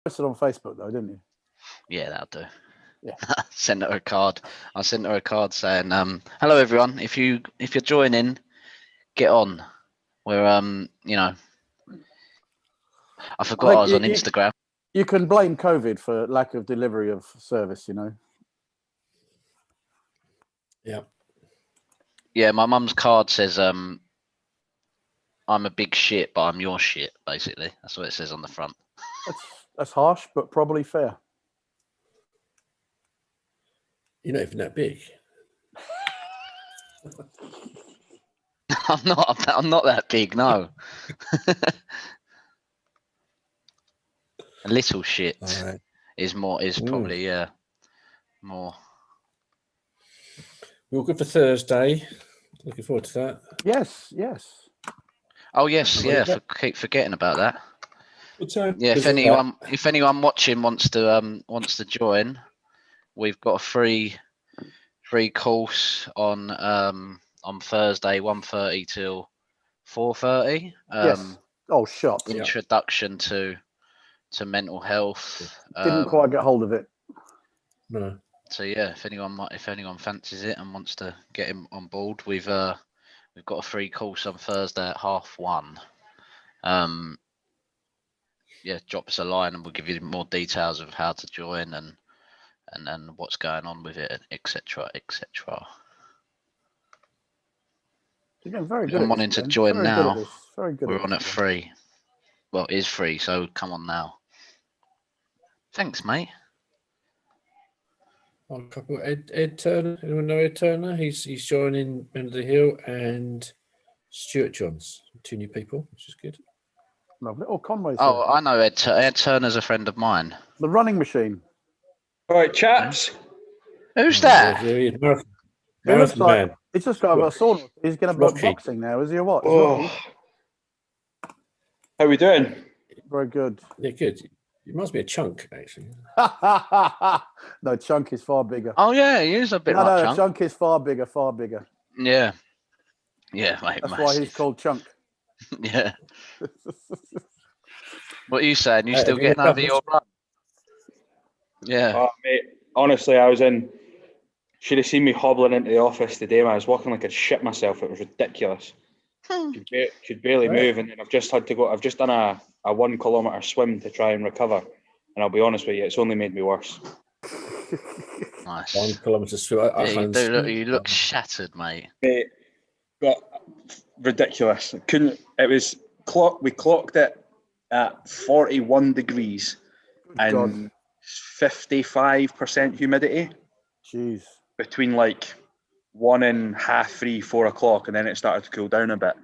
posted on Facebook though, didn't you? Yeah, that'll do. Yeah. Sent her a card. I sent her a card saying, "Hello everyone. If you're joining, get on. We're I forgot I was on Instagram. You can blame COVID for lack of delivery of service, Yeah. Yeah, my mum's card says, "I'm a big shit, but I'm your shit." Basically, that's what it says on the front. That's harsh, but probably fair. You're not even that big. I'm not that big, no. A little shit Right. is probably more. We're all good for Thursday. Looking forward to that. Yes. Oh yes, keep forgetting about that. What time? Yeah, if anyone watching wants to join, we've got a free course on Thursday, 1:30 till 4:30. Yes. Oh, shot. Introduction to mental health. Didn't quite get hold of it. No. So yeah, if anyone fancies it and wants to get him on board, we've got a free course on Thursday at 1:30. Yeah, drop us a line and we'll give you more details of how to join and what's going on with it, etc., etc. Again, very good. I'm wanting to join very now. Good very good. We're on at free. Well, it is free, so come on now. Thanks, mate. A couple. Ed Turner. Anyone know Ed Turner? He's joining Men of the Hill and Stuart Johns. 2 new people, which is good. Lovely. Oh, Conway's Oh, here. I know Ed. Ed Turner's a friend of mine. The running machine. All right, chaps. Who's that? Marathon man. He's just got over a sauna. He's going to go boxing now, is he, or what? Oh. How we doing? Very good. Yeah, good. It must be a chunk, actually. No, Chunk is far bigger. Oh yeah, he is a bit like Chunk. Chunk is far bigger. Yeah, mate. That's massive. why he's called Chunk. Yeah. What are you saying? You still getting over your run? Yeah. Oh, mate, honestly, should have seen me hobbling into the office today, man. I was walking like I'd shit myself. It was ridiculous. Could barely move, and then I've just done a 1 kilometre swim to try and recover. And I'll be honest with you, it's only made me worse. Nice. 1 kilometre swim. You look shattered, mate. Mate, but ridiculous. We clocked it at 41 degrees and 55% humidity. Jeez. Between like 1 and 3, 4 o'clock, and then it started to cool down a bit.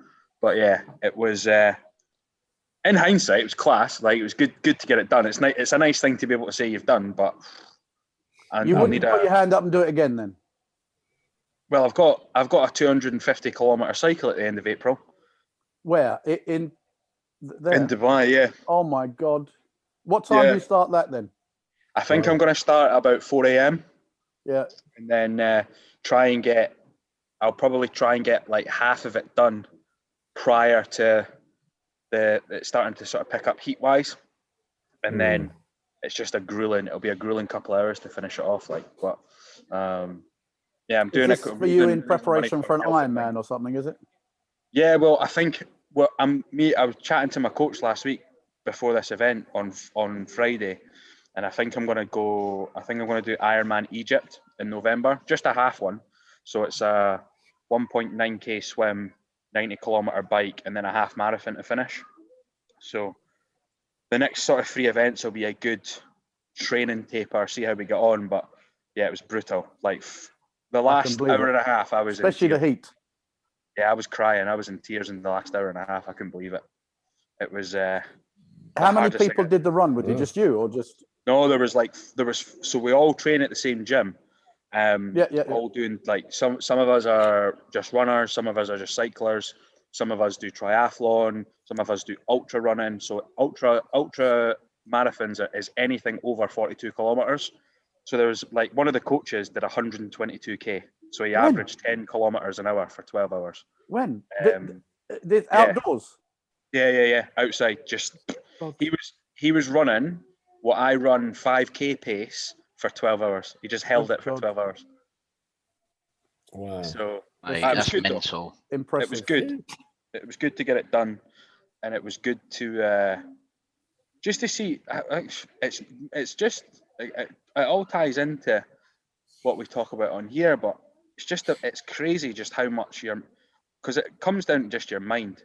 But yeah, it was. In hindsight, it was class. Like, it was good to get it done. It's it's a nice thing to be able to say you've done. But you wouldn't put your hand up and do it again then? Well, I've got a 250 kilometre cycle at the end of April. Where in Dubai? Yeah. Oh my God! What time do you start that then? I think I'm going to start about 4 a.m. Yeah. And then I'll probably try and get like half of it done prior to it's starting to sort of pick up heat wise. And then it's just it'll be a grueling couple of hours to finish it off. Yeah, I'm doing it for you in preparation for an Ironman or something, is it? Yeah, well, I think I was chatting to my coach last week before this event on Friday. And I think I'm going to do Ironman Egypt in November, just a half one. So it's a 1.9k swim, 90 kilometre bike, and then a half marathon to finish. So the next sort of 3 events will be a good training taper, see how we get on. But yeah, it was brutal. Like the last hour and a half, I was especially the heat. Yeah, I was crying. I was in tears in the last hour and a half. I couldn't believe it. It was. How many people did the run with you? Just you, or just? No, there was. So we all train at the same gym. Yeah. All doing like some of us are just runners, some of us are just cyclers, some of us do triathlon, some of us do ultra running. So ultra marathons is anything over 42 kilometers. So there was like one of the coaches did 122k. So he averaged 10 kilometers an hour for 12 hours. When? Outdoors? Yeah. Outside. Just he was running what I run 5K pace for 12 hours. He just held Good it for God. 12 hours. Wow. So Mate, it was that's good though. mental. Impressive. It was good. It was good to get it done, and it was good to just to see. It's just it all ties into what we talk about on here, but it's crazy just how much because it comes down to just your mind.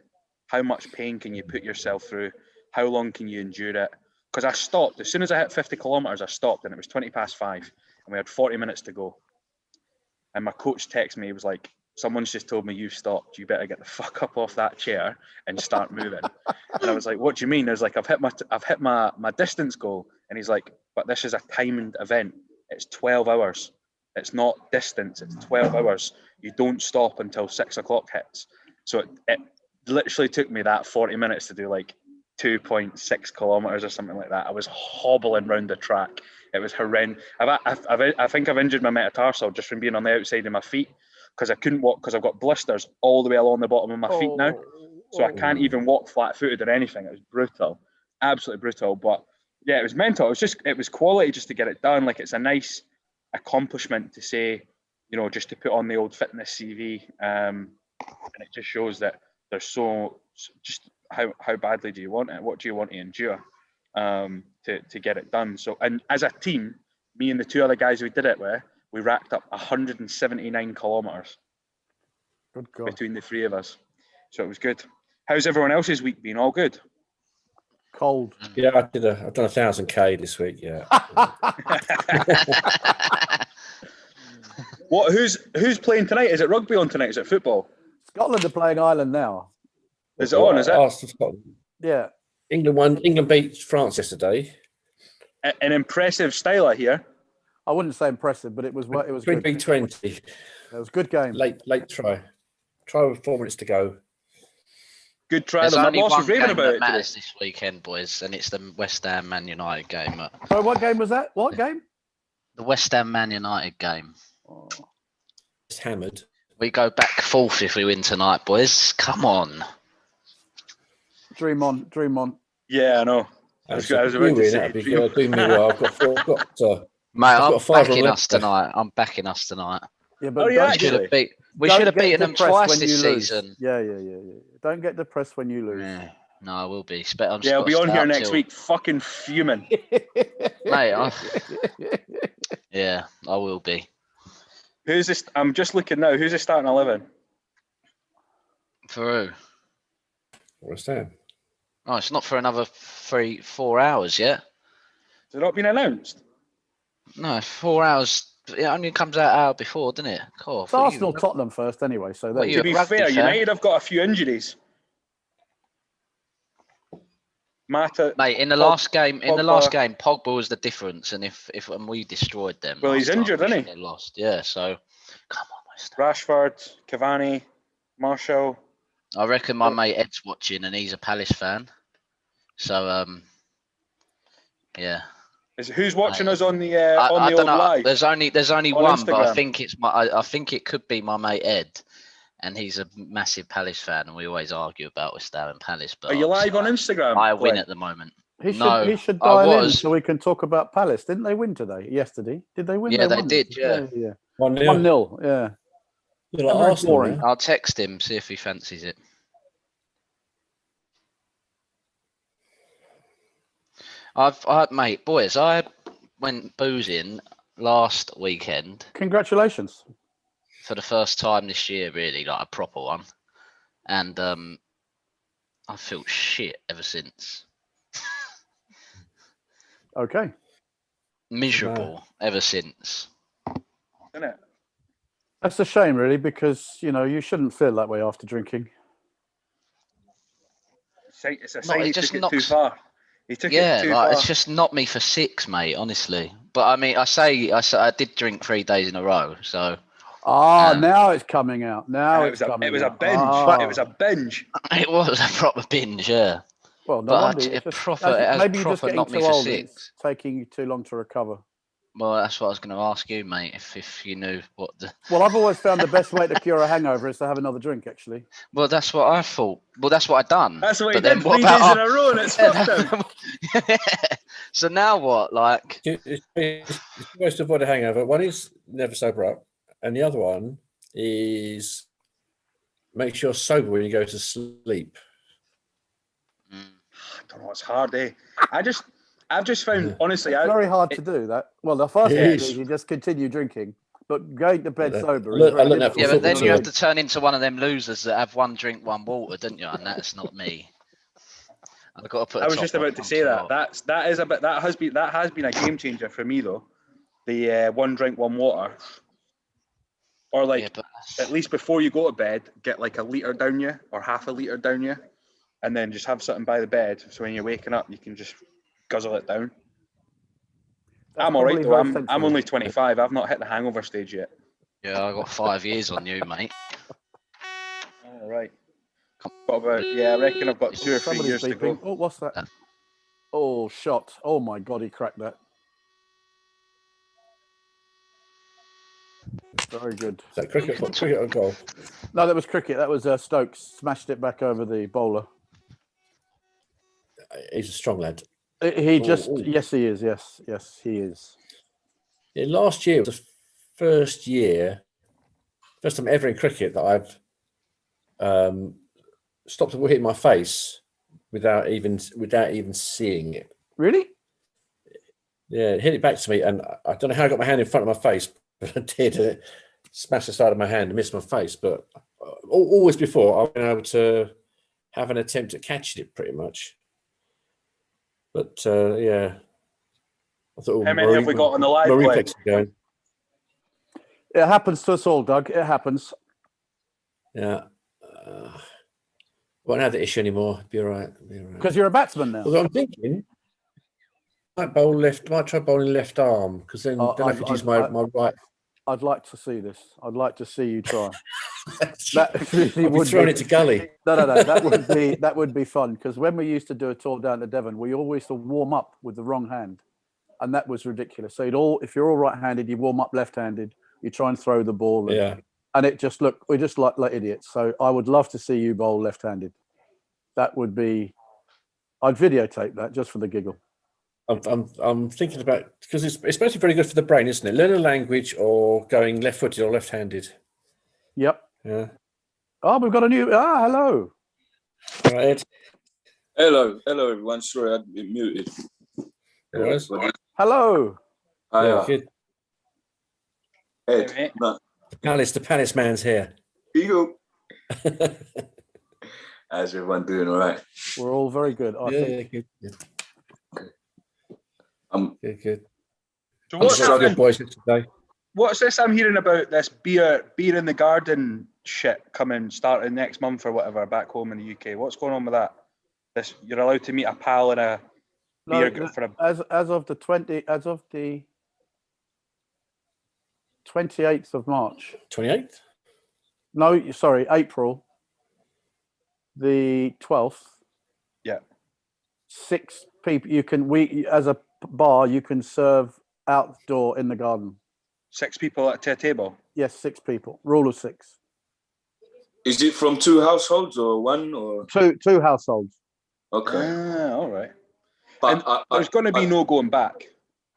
How much pain can you put yourself through? How long can you endure it? Because I stopped as soon as I hit 50 kilometers. I stopped, and it was 5:20, and we had 40 minutes to go. And my coach texted me. He was like, "Someone's just told me you've stopped. You better get the fuck up off that chair and start moving." And I was like, "What do you mean?" I was like, "I've hit my distance goal." And he's like, "But this is a timed event. It's 12 hours. It's not distance. It's 12 hours. You don't stop until 6 o'clock hits." So it literally took me that 40 minutes to do like 2.6 kilometers or something like that. I was hobbling around the track. It was horrendous. I think I've injured my metatarsal just from being on the outside of my feet because I couldn't walk because I've got blisters all the way along the bottom of my feet now. So I can't even walk flat-footed or anything. It was brutal, absolutely brutal. But yeah, it was mental. It was quality just to get it done. Like it's a nice accomplishment to say, you know, just to put on the old fitness CV, and it just shows that there's just how badly do you want it? What do you want to endure to get it done? So, and as a team, me and the two other guys we did it with, we racked up 179 kilometers Good God. between the three of us. So it was good. How's everyone else's week been? All good? Cold. Yeah, I've done 1,000K this week. Yeah. What? Who's playing tonight? Is it rugby on tonight? Is it football? Scotland are playing Ireland now. Is it on? Is it? Arsenal, Scotland. Yeah. England won. England beat France yesterday. An impressive style, I hear. I wouldn't say impressive, but it was good. 3-20. It was a good game. Late try. Try with 4 minutes to go. Good try. There's My only boss one was raving game about that it today. matters this weekend, boys, and it's the West Ham Man United game. So what game was that? What game? The West Ham Man United game. Oh, It's hammered. We go back fourth if we win tonight, boys. Come on. dream on, dream on. Yeah, I know. I was about to say, That'd be good. Do me well. I've got four. Mate, I've got I'm five on backing left. us tonight. I'm backing us tonight. Yeah, but Oh, yeah, don't actually. We don't should have get beaten them depressed twice when this you lose. season. Yeah. Don't get depressed when you lose. Yeah. No, I will be. Yeah, I'll be on here next week, fucking fuming. Mate, yeah, I will be. Who's this? I'm just looking now. Who's the starting 11? For who? What's that? Oh, it's not for another 4 hours yet. Has it not been announced? No, 4 hours. It only comes out an hour before, doesn't it? Cool. It's Arsenal, Tottenham first anyway. So What there are you you To go. be rugby fair, fan? United have got a few injuries. Mata, Mate, in the last game, Pogba was the difference, and if we destroyed them. Well, he's last time, injured, we isn't he? shouldn't have lost. Yeah, so come on, West Ham. Rashford, Cavani, Marshall. I reckon my mate Ed's watching, and he's a Palace fan. So yeah. Who's watching us on the I old don't know. live? There's only On one, but I Instagram. think it's I think it could be my mate Ed, and he's a massive Palace fan, and we always argue about West Ham and Palace. But Are you live on obviously Instagram? I win Glenn? at the moment. He No, should I dial in was. so we can talk about Palace. Didn't they win today? Yesterday? Did they win? Yeah, they won did, yesterday. yeah. 1-0. 1-0. Yeah. You're like Very Arsenal, boring. man. I'll text him, see if he fancies it. Mate, boys, I went boozing last weekend Congratulations. for the first time this year, really, like a proper one. And I felt shit ever since. Okay. Miserable ever since. Isn't it? That's a shame, really, because you shouldn't feel that way after drinking. It's a No, sign it he just took it too knocks- far. He took Yeah, it too like far. it's just knocked me for 6, mate. Honestly, but I mean, I did drink 3 days in a row, so Now it's coming out. Now it it's was coming a out. binge. Ah. It was a binge. it was a proper binge. Yeah, Well, no but wonder. it It's just- proper- it has maybe you're just proper getting knocked me too for old and 6. it's taking you too long to recover. Well, that's what I was going to ask you, mate. If you knew what the. Well, I've always found the best way to cure a hangover is to have another drink. Actually, Well, that's what I thought. Well, that's what I done. That's what he But then did what 3 days about in a row, and it's fucked him. So now what? Like, It's ways to avoid a hangover. One is never sober up, and the other one is make sure you're sober when you go to sleep. mm, I don't know. It's hard, eh? I've just found, Yeah. honestly, it's very hard to do that. Well, the first It thing is. is you just continue drinking, but going to bed Yeah. sober I is learned- I very learned that difficult. yeah, but then football you have too. to turn into one of them losers that have one drink, one water, don't you? And that's not me. I've got to put. I was just about to say that. That has been a game changer for me though. The one drink, one water, or like Yeah, but at least before you go to bed, get like a litre down you or half a litre down you, and then just have something by the bed. So when you're waking up, you can just guzzle it down. That's I'm all right probably though. very I'm sensible. only 25. I've not hit the hangover stage yet. yeah, I got 5 years on you, mate. All right. Got about, I reckon I've got 2 or 3 Somebody's years to beeping. go. Oh, what's that? Uh. Oh, shot. Oh my God, he cracked that. Very good. Is that cricket or golf? No, that was cricket. That was Stokes. Smashed it back over the bowler. He's a strong lad. He just, Oh. yes, he is. Yes, he is. Yeah, last year was the first time ever in cricket that I've stopped a ball hitting my face without even seeing it. Really? Yeah, it hit it back to me, and I don't know how I got my hand in front of my face, but I did. And it smashed the side of my hand and missed my face. But always before, I've been able to have an attempt at catching it, pretty much. But yeah, I thought. How many have we got on the live My play? reflex are going. It happens to us all, Doug. It happens. Yeah. Won't have the issue anymore. Be all right. Because you're a batsman now. Although I'm thinking, might try bowling left arm because then I could use my right. I'd like to see this. I'd like to see you try. That really I'll be would throwing be. it to gully. No. That would be fun because when we used to do a tour down to Devon, we always used to warm up with the wrong hand, and that was ridiculous. So if you're all right-handed, you warm up left-handed. You try and throw the ball. Yeah. And it just we're just like idiots. So I would love to see you bowl left-handed. That would be. I'd videotape that just for the giggle. I'm thinking about because it's supposed to be very good for the brain, isn't it? Learn a language or going left-footed or left-handed. Yep. Yeah. Oh, we've got a new. Hello. All right, Ed. Hello, everyone. Sorry, I'd been muted. There it is. Hello. Hi, Yeah, good. Hey, Ed. mate. No, The palace man's here. here you go. How's everyone doing? All right. We're all very good. I think. Good. I'm Good. So I'm what's sure happening? good boys today. What's this I'm hearing about this beer in the garden shit starting next month or whatever back home in the UK? What's going on with that? This you're allowed to meet a pal in a No, beer for a as of the 28th of March. 28th. No, sorry, April. The 12th. Yeah. 6 people. As a bar, you can serve outdoor in the garden. 6 people to a table. Yes, 6 people. Rule of 6. Is it from 2 households or 1 or? 2 households. Okay. All right. But And there's going to be no going back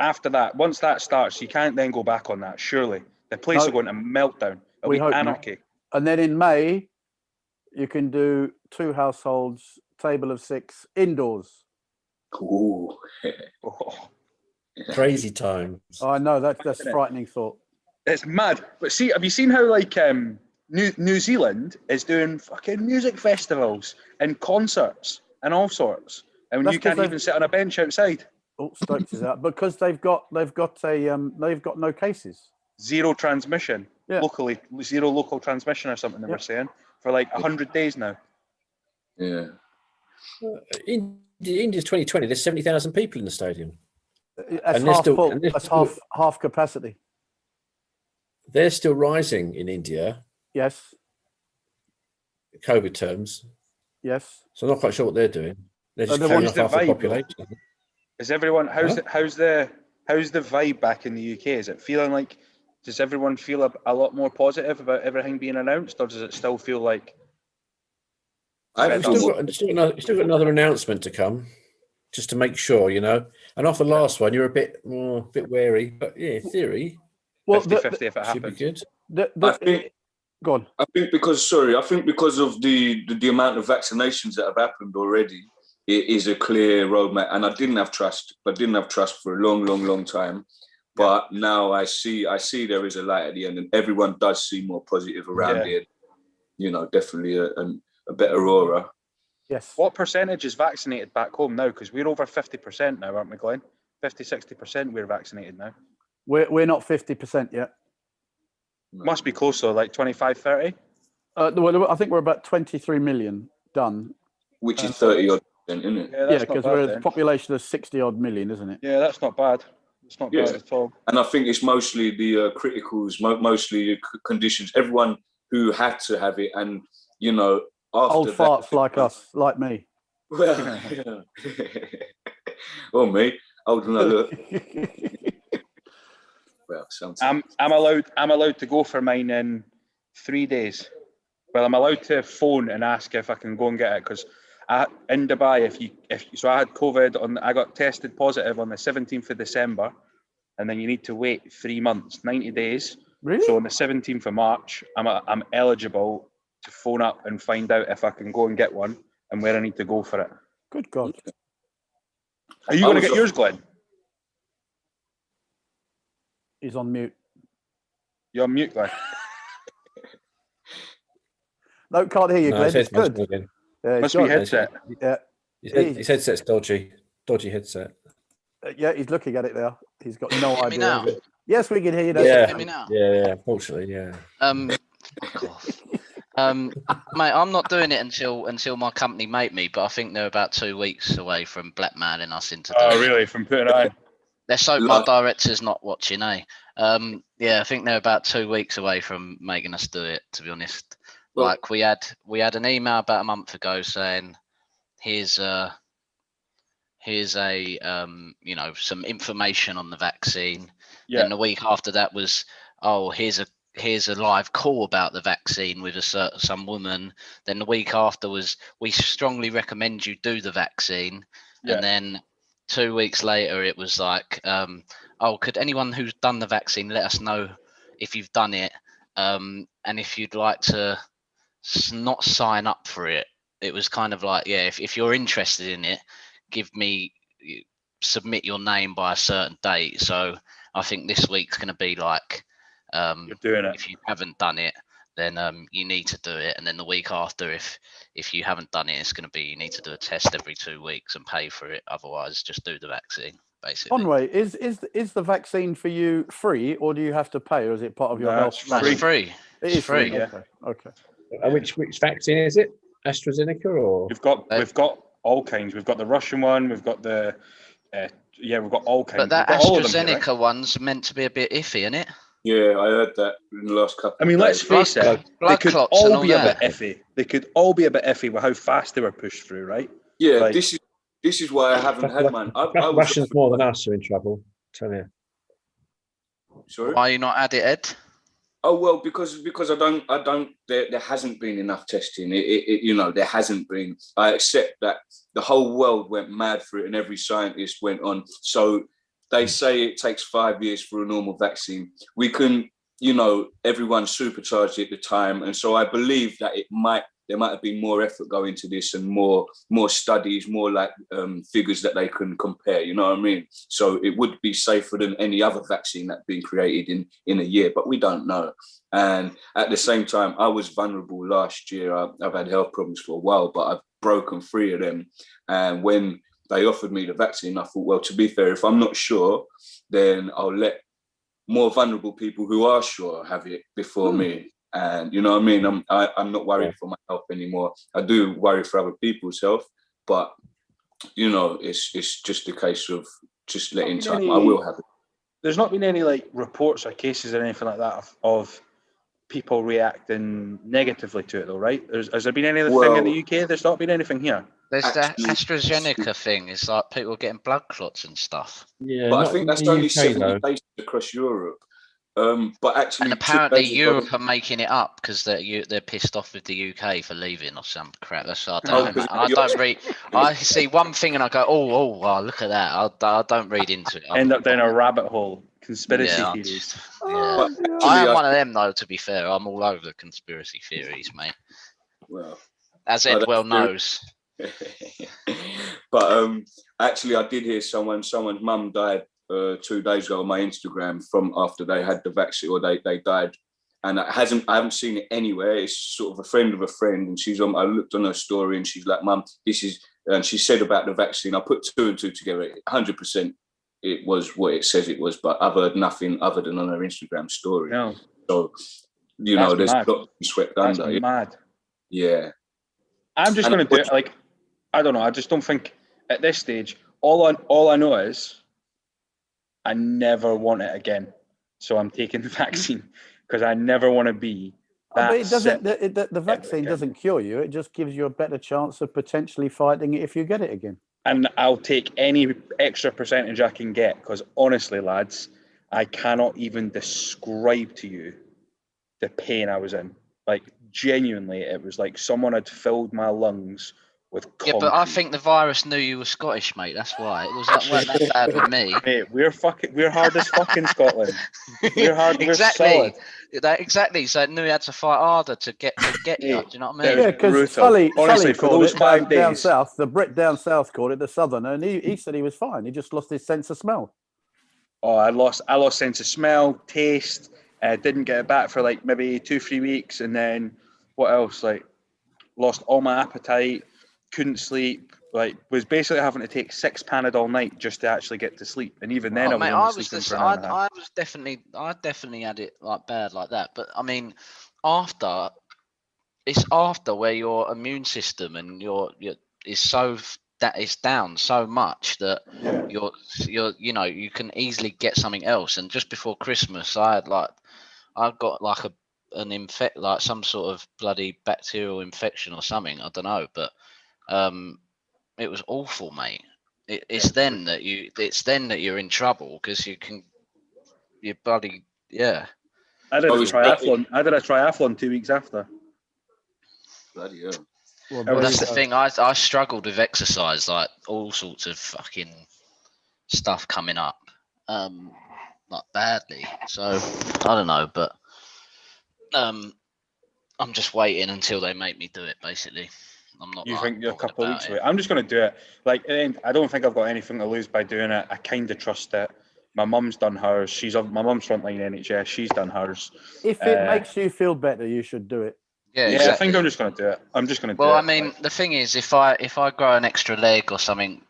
after that. Once that starts, you can't then go back on that. Surely the place No. will go into meltdown. It'll We be hope not. anarchy. And then in May, you can do 2 households, table of 6 indoors. Ooh. Oh, Crazy times. I know that's Isn't it? frightening thought. it's mad. But see, have you seen how like New Zealand is doing fucking music festivals and concerts and all sorts, and That's you 'cause can't they've- even sit on a bench outside. Oh, Stokes is out because they've got no cases. Zero transmission Yeah. locally, zero local transmission or something they Yeah. were saying for like 100 days now. Yeah. India's 2020. There's 70,000 people in the stadium. That's And they're half still- full. and they're That's still- half capacity. They're still rising in India, Yes, COVID terms. yes. So I'm not quite sure what they're doing. They're just then carrying what's off the half the vibe, though? population. Is everyone how's Huh? how's the how's the vibe back in the UK? Is it feeling like? Does everyone feel a lot more positive about everything being announced, or does it still feel like? I We've feel still got another announcement to come, just to make sure, you know. And off the last one, you're a bit wary, but yeah, in theory, Well, 50-50 if it should be happens. good. I think go on. I think because of the amount of vaccinations that have happened already, it is a clear roadmap. And I didn't have trust for a long time. But now I see there is a light at the end, and everyone does seem more positive around it. You know, definitely a better aura. Yes. What percentage is vaccinated back home now? Because we're over 50% now, aren't we, Glenn? 50-60% we're vaccinated now. We're not 50% yet. Must be close though, like 25-30. Well, I think we're about 23 million done. Which is 30-odd%, isn't it? Yeah, Yeah, because we're a population of 60-odd million, isn't it? Yeah, that's not bad. It's not bad at all. And I think it's mostly the criticals, mostly conditions. Everyone who had to have it, and you know, after old farts like us, like me. Well, or me, older than I look. Well, sometimes. I'm allowed to go for mine in 3 days. Well, I'm allowed to phone and ask if I can go and get it, because in Dubai, so I had COVID I got tested positive on the 17th of December, and then you need to wait 3 months, 90 days. Really? So on the 17th of March, I'm eligible to phone up and find out if I can go and get one and where I need to go for it. Good God. Are you going to get yours, Glenn? He's on mute. You're on mute, Glenn. No, can't hear you, No, Glenn. his It's headset's good. working. Yeah, Must be headset. Yeah. His headset's dodgy headset. Yeah, he's looking at it now. He's got no Hear idea. me now? of it. Yes, we can hear you now. Yeah. Hear me now? Yeah, unfortunately, yeah. Fuck off. Mate, I'm not doing it until my company make me, but I think they're about 2 weeks away from blackmailing us into doing Oh, it. really? From putting it on? Let's hope my director's not watching, eh? Yeah, I think they're about 2 weeks away from making us do it, to be honest. Well, like we had an email about a month ago saying, here's a you know, some information on the vaccine. Yeah. Then the week after that was, oh, here's a live call about the vaccine with some woman. Then the week after was, we strongly recommend you do the vaccine. Yeah. And then 2 weeks later it was like, oh, could anyone who's done the vaccine let us know if you've done it, and if you'd like to not sign up for it. It was kind of like, yeah, if you're interested in it, submit your name by a certain date. So I think this week's going to be like, You're doing it. if you haven't done it, then you need to do it. And then the week after, if you haven't done it, it's going to be, you need to do a test every 2 weeks and pay for it. Otherwise, just do the vaccine, basically. Conway, is the vaccine for you free, or do you have to pay, or is it part of your No, health? it's No, free. it's free. It It's is free. free. Okay. Okay. And which vaccine is it? AstraZeneca or? We've got all kinds. We've got the Russian one. We've got the we've got all kinds. But that We've got all of them here, AstraZeneca right? one's meant to be a bit iffy, isn't it? Yeah, I heard that in the last couple. I mean, let's face it. They Blood could clots and all all be a bit that. iffy. They could all be a bit iffy with how fast they were pushed through, right? Yeah, Like- this is why I haven't had mine. I was Russians more than us are in trouble. Tell you. sorry. Why you not had it, Ed? Oh well, because I don't. There hasn't been enough testing. There hasn't been. I accept that the whole world went mad for it, and every scientist went on. So they say it takes 5 years for a normal vaccine. We can, everyone supercharged at the time, and so I believe that there might have been more effort going into this and more studies, more like figures that they can compare, you know what I mean? So it would be safer than any other vaccine that's been created in a year, but we don't know. And at the same time, I was vulnerable last year. I've had health problems for a while, but I've broken free of them. And when they offered me the vaccine, I thought, well, to be fair, if I'm not sure, then I'll let more vulnerable people who are sure have it before me. And you know what I mean? I'm not worried for my health anymore. I do worry for other people's health, but it's just a case of just letting time. I will have it. There's not been any like reports or cases or anything like that of people reacting negatively to it, though, right? Has there been anything in the UK? There's not been anything here. There's the actually- AstraZeneca thing. It's like people getting blood clots and stuff. Yeah, But I not think in that's the only UK 70 though. cases across Europe. But actually, And 2 apparently days ago- Europe are making it up because they're pissed off with the UK for leaving or some crap. That's I Oh, don't know. 'cause Man. I you're- don't read. I see one thing and I go, oh, wow, look at that. I don't read into it. End up down a rabbit hole. Conspiracy Yeah, I'm theories. just- Oh, yeah. But dear. I actually, am one of them though. To be fair, I'm all over the conspiracy theories, mate. well, As Oh, Ed that's well true. knows. but actually, I did hear someone's mum died 2 days ago on my Instagram from after they had the vaccine or they died, and I haven't seen it anywhere. It's sort of a friend of a friend, and she's on. I looked on her story, and she's like, "Mum, this is," and she said about the vaccine. I put 2 and 2 together. 100%, it was what it says it was, but I've heard nothing other than on her Instagram story. No, So, you know, That's there's mad. a lot to be swept that's under. mad. Yeah. I'm just And going to do it. Like, I don't know. I just don't think at this stage. All I know is I never want it again. So I'm taking the vaccine because I never want to be that But it doesn't. sick. The vaccine again. doesn't cure you. It just gives you a better chance of potentially fighting it if you get it again. And I'll take any extra percentage I can get because honestly, lads, I cannot even describe to you the pain I was in. Like, genuinely, it was like someone had filled my lungs with Yeah, concrete. but I think the virus knew you were Scottish, mate. That's why. It wasn't that bad with me. Mate, we're hard as fuck in Scotland. We're hard. Exactly. We're solid. Exactly. So it knew he had to fight harder to get you. Yeah. Do you know what I There mean? was Yeah, because brutal. Sully Honestly, for called those it 5 down days. south. The Brit down south called it the Southerner, and he said he was fine. He just lost his sense of smell. Oh, I lost sense of smell, taste. Didn't get it back for like maybe 2-3 weeks, and then what else? Like, lost all my appetite, couldn't sleep. Like, was basically having to take 6 Panadol night just to actually get to sleep. And even then, Oh, I was mate, only sleeping for an hour and a half. I definitely had it like bad like that. But I mean, it's after where your immune system and your is so that it's down so much that Yeah. you're you can easily get something else. And just before Christmas, I got like like some sort of bloody bacterial infection or something. I don't know, but it was awful, mate. It's then that you're in trouble because you're bloody yeah. I did a Oh, it's triathlon 2 weeks after. Bloody hell. Well, Well, That's the there you thing. I struggled with exercise, like all sorts of fucking stuff coming up, like badly. So I don't know, but I'm just waiting until they make me do it. Basically, I'm not. You like, think you're a bothered couple of about weeks it. away? I'm just going to do it. Like, I don't think I've got anything to lose by doing it. I kind of trust it. My mum's done hers. My mum's frontline NHS. She's done hers. go. If it makes you feel better, you should do it. Yeah, Yeah, exactly. I think I'm just going to do it. I'm just going to Well, do it. I mean, the thing is, if I grow an extra leg or something,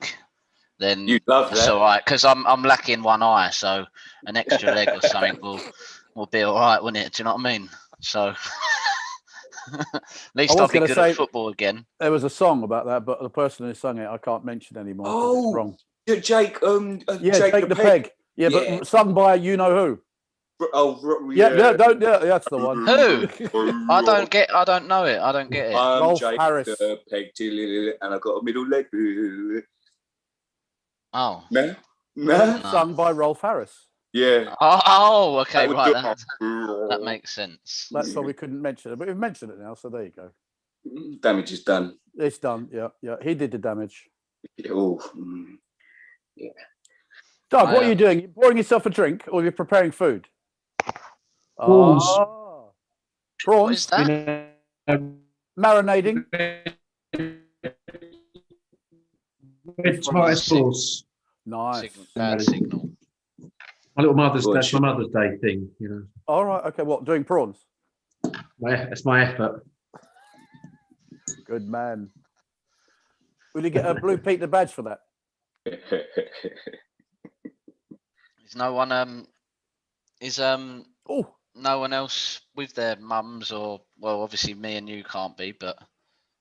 then You'd love that's that. all right. Because I'm lacking one eye, so an extra leg or something will be all right, wouldn't it? Do you know what I mean? So at least I I'll was be gonna good say- at football again. There was a song about that, but the person who sung it, I can't mention anymore. 'cause Oh, it's wrong. Jake, Yeah, Jake the Peg. Yeah, Yeah. but sung by you know who. Yeah, that's the one. Who? I don't know it. I don't get it. I'm Rolf Jake Harris. the Peg, and I got a middle leg. Oh. No? No. Sung by Rolf Harris. Yeah. Oh, okay, That would right. do- That makes sense. That's why we couldn't mention it, but we've mentioned it now, so there you go. Damage is done. It's done. Yeah. He did the damage. Oh, Doug, what are I, you doing? You pouring yourself a drink, or you're preparing food? Prawns. Ah. what Prawns. is that? Marinating. Red tomato sauce. Nice. Bad signal. My little mother's. Good That's my shit. Mother's Day thing. You know, All right. Okay. What? Doing prawns. that's my effort. Good man. Will you get a Blue Peter badge for that? Is no one Oh, no one else with their mums or obviously me and you can't be, but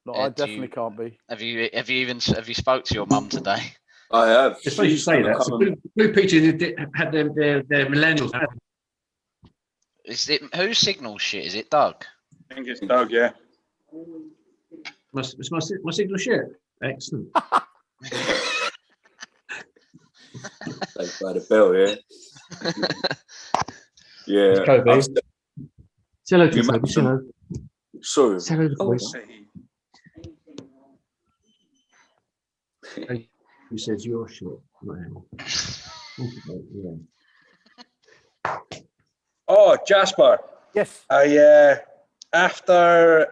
no, do I you- definitely can't be. have you spoke to your mum today? I have. It's funny you say that. So Blue Peaches had their millennials. Is it whose signal shit? Is it Doug? I think it's Doug, yeah. It's my signal shit. Excellent. Saved by the bell, yeah. Yeah. Kobe. I've- Say hello to You Kobe. made Say hello. Sorry. Say hello to Oh, Kobe. Who says you're short? Not him. Yeah. Oh, Jasper. Yes. After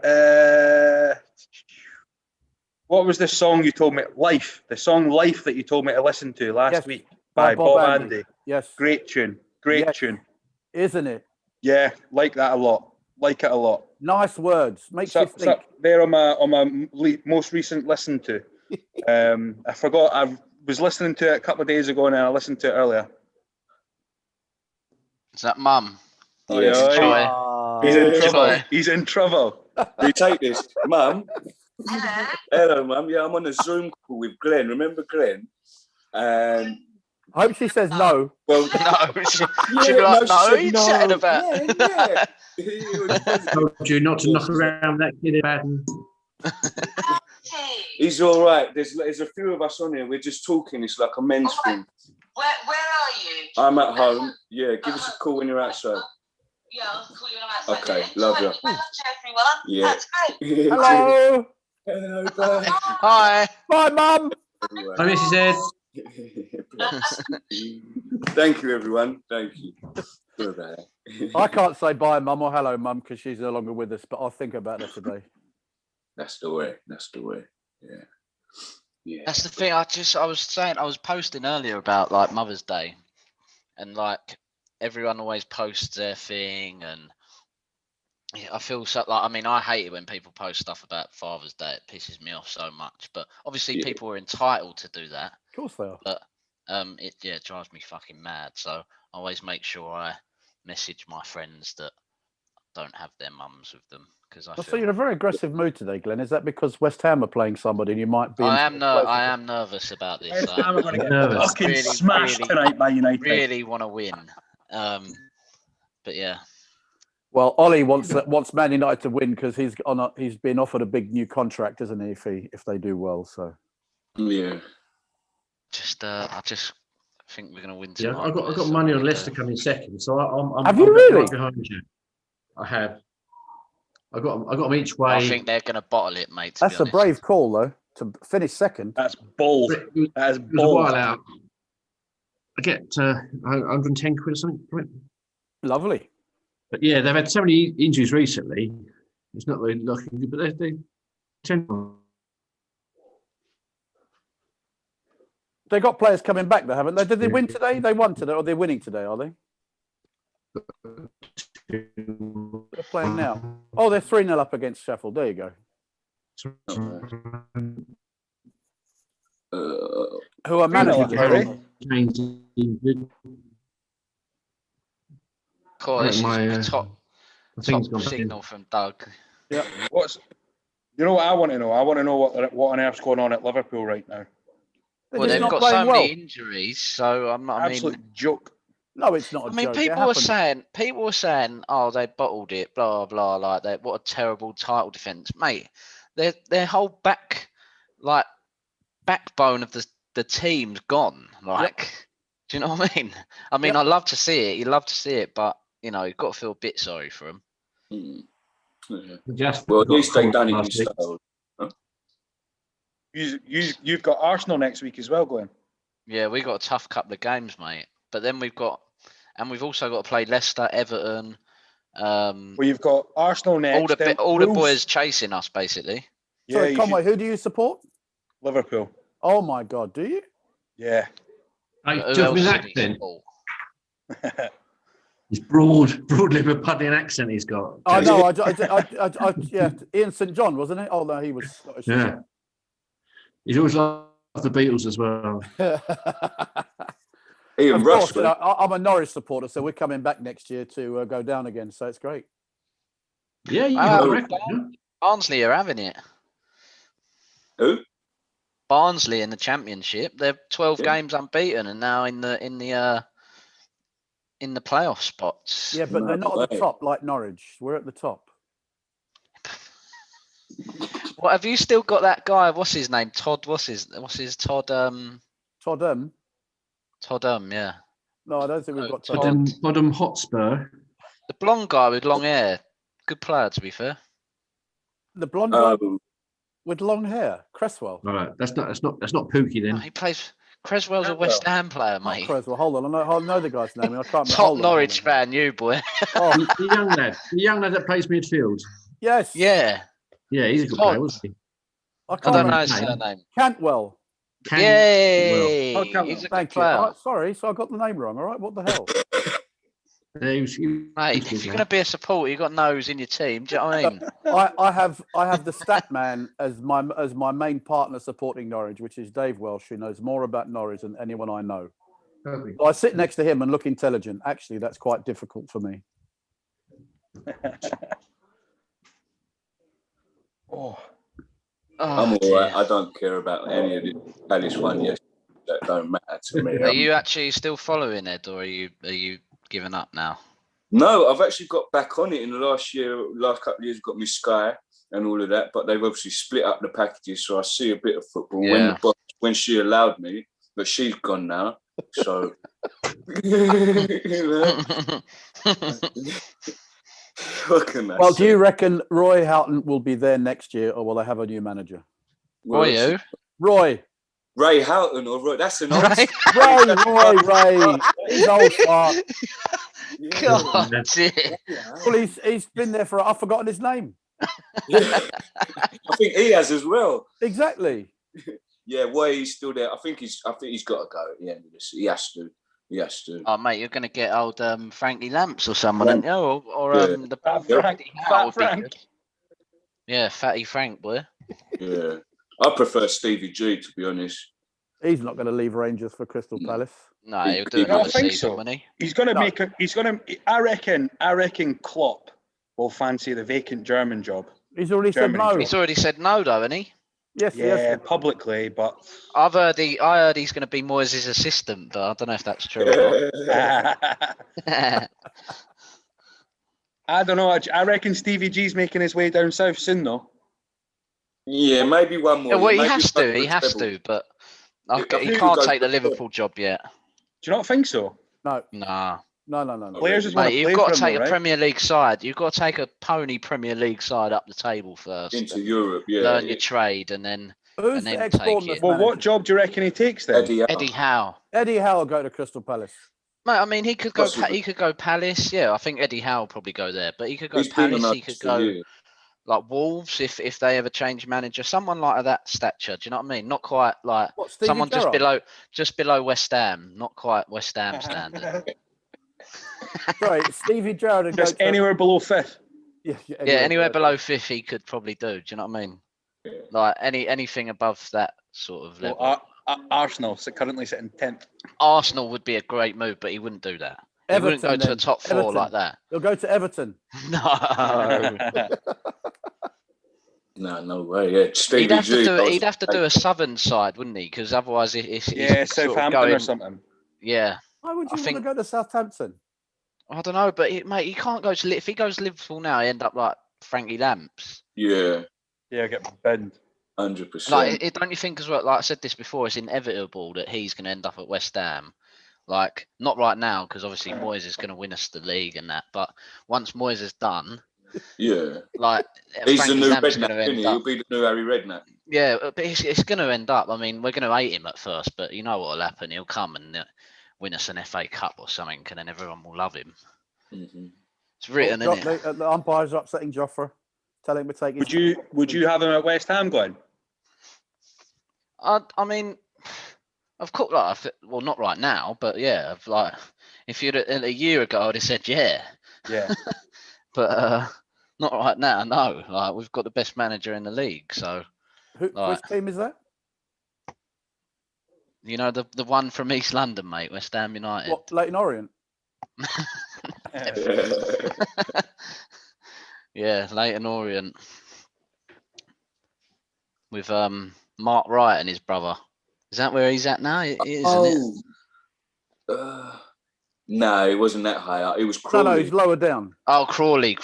what was the song you told me? Life. The song Life that you told me to listen to last Yes, week by by Bob Bob Andy. Andy. Yes. Great tune. Great Yes. tune. Isn't it? Yeah, like that a lot. Like it a lot. Nice words. Makes It's you up think. there on my most recent listen to. I forgot. I was listening to it a couple of days ago, and I listened to it earlier. Is that Mum? Yes. Oi, oi. Joy. He's in Yeah. trouble. Joy. He's in trouble. You take this, Mum. Hello, Mum. Yeah, I'm on a Zoom call with Glenn. Remember Glenn? And I hope she says no. well, No, she'd yeah, be like, she no, said you chatting about. Yeah. It was positive. Told you not to knock around that kid bad. He's all right. There's a few of us on here. We're just talking. It's like a men's thing. Where are you? I'm at home. Yeah, give us a call when you're outside. Yeah, I'll call you when I'm outside. Okay, love you. Well done, everyone. Yeah. That's great. Hello. Hello, bye. Hi. Bye, Mum. Hi, Mrs. Ed. Thank you, everyone. Thank you. Sorry about that. I can't say bye, Mum, or hello, Mum, because she's no longer with us, but I'll think about that today. That's the way. That's the way. Yeah. Yeah. That's the thing. I was posting earlier about like Mother's Day, and like everyone always posts their thing, and yeah, I feel so like, I mean, I hate it when people post stuff about Father's Day. It pisses me off so much. But obviously, Yeah. people are entitled to do that. Of course they are. But it drives me fucking mad. So I always make sure I message my friends that don't have their mums with them, because I I see feel you're in a very aggressive mood today, Glenn. Is that because West Ham are playing somebody and you might be? I am nervous about this. West Ham are going to get Nervous. fucking Really, smashed really, tonight by United. really want to win. But yeah, Well, Ollie wants Man United to win because he's been offered a big new contract, isn't he? If they do well, so Yeah. I just think we're going to win Yeah, tonight. I got money on Leicester coming second, so I'm Have you I'm really? right behind you. I have. I got them each way. I think they're going to bottle it, mate. To that's be a honest. brave call, though, to finish second. That's bold. It That is was a while bold. out. I get 110 quid or something from it. Lovely. But yeah, they've had so many injuries recently. It's not really looking good, but they tend to. They got players coming back, though, haven't they? Did they win today? They won today, or they're winning today? Are they? They're playing now. Oh, they're 3-0 up against Sheffield. There you go. Who are managing? 3-0 up, Cool, this My, is top I think it's gone signal from Doug. Yeah. You know what I want to know? I want to know what on earth's going on at Liverpool right now. Well, they've got so many injuries, so I mean, Absolute joke. No, it's not. I mean, people were saying, oh, they bottled it, blah blah, like that. What a terrible title defense, mate. Their whole backbone of the team's gone. Like, do you know what I mean? I mean, I love to see it. You love to see it, but you know, you've got to feel a bit sorry for them. Yeah. Well, at least they've done it in style. You've got Arsenal next week as well, Glenn. Yeah, we got a tough couple of games, mate. But then we've also got to play Leicester, Everton. Well, you've got Arsenal next. All the boys chasing us, basically. Yeah, Sorry, Conway, who do you support? Liverpool. Oh my God, do you? Yeah. Who Just else with did that he then. support? His broad Liverpudlian accent he's got. I know. Yeah, Ian St John, wasn't it? Oh no, he was Scottish. Yeah. He's always loved the Beatles as well. Ian Of course, Rushford. I'm a Norwich supporter, so we're coming back next year to go down again. So it's great. Yeah, you Wow. got a record. Yeah? Barnsley are having it. Who? Barnsley in the Championship. They're 12 games unbeaten and now in the playoff spots. Yeah, but they're not at the top like Norwich. We're at the top. What have you still got that guy? What's his name? Todd. What's his Todd? Tottenham. Todd. Yeah. No, I don't think we've got Todd. Tottenham. Tottenham Hotspur. The blonde guy with long hair. Good player, to be fair. The blonde guy Oh, with long hair, Cresswell. All right, that's not Pookie No, then. he plays. Creswell's a West Ham player, Not mate. Cresswell. Hold on, I know the guy's name. I can't. Top hold on, Norwich hold on. fan, you boy. Oh, The young lad that plays midfield. yes. Yeah. Yeah, he's a good Todd. player, wasn't he? I I can't don't know remember. his name. surname. Cantwell. Yay! Oh, Cantwell. He's a good Thank you. player. All right, sorry, so I got the name wrong. All right, what the hell? Mate, if you're going to be a supporter, you've got nose in your team. Do you know what I mean? I have the stat man as my main partner supporting Norwich, which is Dave Welsh, who knows more about Norwich than anyone I know. So I sit next to him and look intelligent. Actually, that's quite difficult for me. Oh, I'm Oh, all right. dear. I don't care about any of the Palace one. Yes, that don't matter to me. Are you actually still following Ed, or are you giving up now? No, I've actually got back on it in the last couple of years. Got me Sky and all of that, but they've obviously split up the packages, so I see a bit of football. Yeah. When she allowed me, but she's gone now, so. You know? What can I Well, say? do you reckon Roy Houghton will be there next year, or will they have a new manager? Or you? Roy. Ray Houghton or Roy? That's an old. Right? Ray. He's old fart. Yeah. God, dear. Well, he's been there for. I've forgotten his name. Yeah. I think he has as well. Exactly. Yeah, Way he's still there. I think he's got to go at the end of this. He has to. Oh, mate, you're going to get old Frankie Lamps or someone, aren't you? Or Yeah. the Fat Fatty Frank, Howe Fat would be Frank. good. Yeah, Fatty Frank, boy. Yeah, I prefer Stevie G, to be honest. He's not going to leave Rangers for Crystal No. Palace. No, He- he'll do he- another I think season, so. won't he? he's going to No. make a. He's going to. I reckon Klopp will fancy the vacant German job. He's already said Germany no. job. He's already said no, though, hasn't he? Yes, he Yeah, has. publicly, but I heard he's going to be Moyes' assistant, but I don't know if that's true or I not. don't know. I reckon Stevie G's making his way down south soon, though. Yeah, maybe one more. Yeah, well, he Maybe has one to. more He has treble. to, but I think he he'll can't go take the for- Liverpool job yet. Do you not think so? No, Nah. no. Players just want Mate, to you've play got for to him, take though, a right? Premier League side. You've got to take a pony Premier League side up the table first. into and Europe. Yeah, learn your trade, and then Who's And the then ex-Bournemouth take Well, what manager? job do you reckon he takes then? Eddie Howe. Eddie Howe will go to Crystal Palace. Mate, I mean, he could go. Possibly. He could go Palace. Yeah, I think Eddie Howe will probably go there. But he could go He's been Palace. on He us could for go years. like Wolves if they ever change manager. Someone like that stature. Do you know what I mean? Not quite like What, Stevie someone Gerrard? just below West Ham. Not quite West Ham standard. Sorry, Stevie Gerrard would go Just to anywhere below fifth. Yeah, Yeah, anywhere below fifth he could probably do. Do you know what I mean? Yeah. Like anything above that sort of level. Well, Arsenal currently sitting 10th. Arsenal would be a great move, but he wouldn't do that. He wouldn't go Everton, to a then. top four Everton. like that. He'll go to Everton. No. No way. Yeah, Stevie He'd have to G. do. I was- He'd have to do a southern side, wouldn't he? Because otherwise, it's Yeah, sort of Southampton going, or something. Yeah, Why would I you think- want to go to Southampton? I don't know, but mate, he can't go to. If he goes to Liverpool now, he end up like Frankie Lamps. Yeah, Yeah, get binned. 100%. Like, don't you think as well? Like I said this before, it's inevitable that he's going to end up at West Ham. Like, not right now, because obviously Moyes is going to win us the league and that. But once Moyes is done, Yeah, like he's Frankie the new Lamp's Redknapp, going to isn't end he? up. He'll be the new Harry Redknapp. Yeah, but it's going to end up. I mean, we're going to hate him at first, but you know what will happen? He'll come and win us an FA Cup or something, and then everyone will love him. Mm-hmm. It's written, Oh, isn't it? the umpires are upsetting Joffre. Tell him to take his... Would you have him at West Ham, Glenn? I mean, of course, like, well, not right now, but yeah, like if you'd a year ago, I'd have said yeah, Yeah. but not right now. No, like we've got the best manager in the league, so Which team is that? you know the one from East London, mate, West Ham United. What, Leighton Orient? Yeah, Leighton Orient with Mark Wright and his brother. Is that where he's at now? It is, isn't it? No, it wasn't that high up. It was No, Crawley. he's lower down. Oh, Crawley,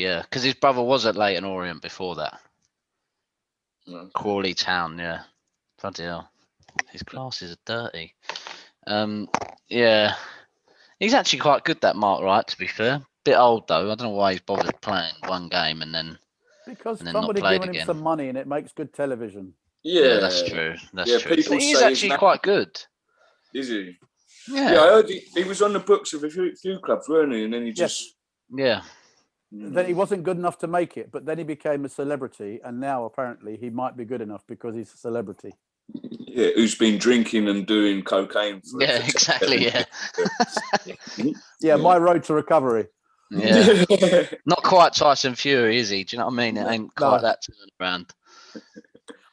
yeah, because his brother was at Leighton Orient before that. Crawley Town, yeah. Bloody hell. His glasses are dirty. Yeah. He's actually quite good, that Mark Wright, to be fair. Bit old, though. I don't know why he's bothered playing one game and then Because not somebody played giving him again. some money and it makes good television. Yeah, that's true. That's Yeah, true. people But he's say he's actually not- quite good. Is he? Yeah. Yeah, I heard he was on the books of a few clubs, weren't he? And then he Yes. just. Yeah. Then he wasn't good enough to make it, but then he became a celebrity, and now apparently he might be good enough because he's a celebrity. Yeah, who's been drinking and doing cocaine? Yeah, exactly. Yeah. Yeah, my road to recovery. Yeah. Not quite Tyson Fury, is he? Do you know what I mean? It ain't quite No. that turnaround.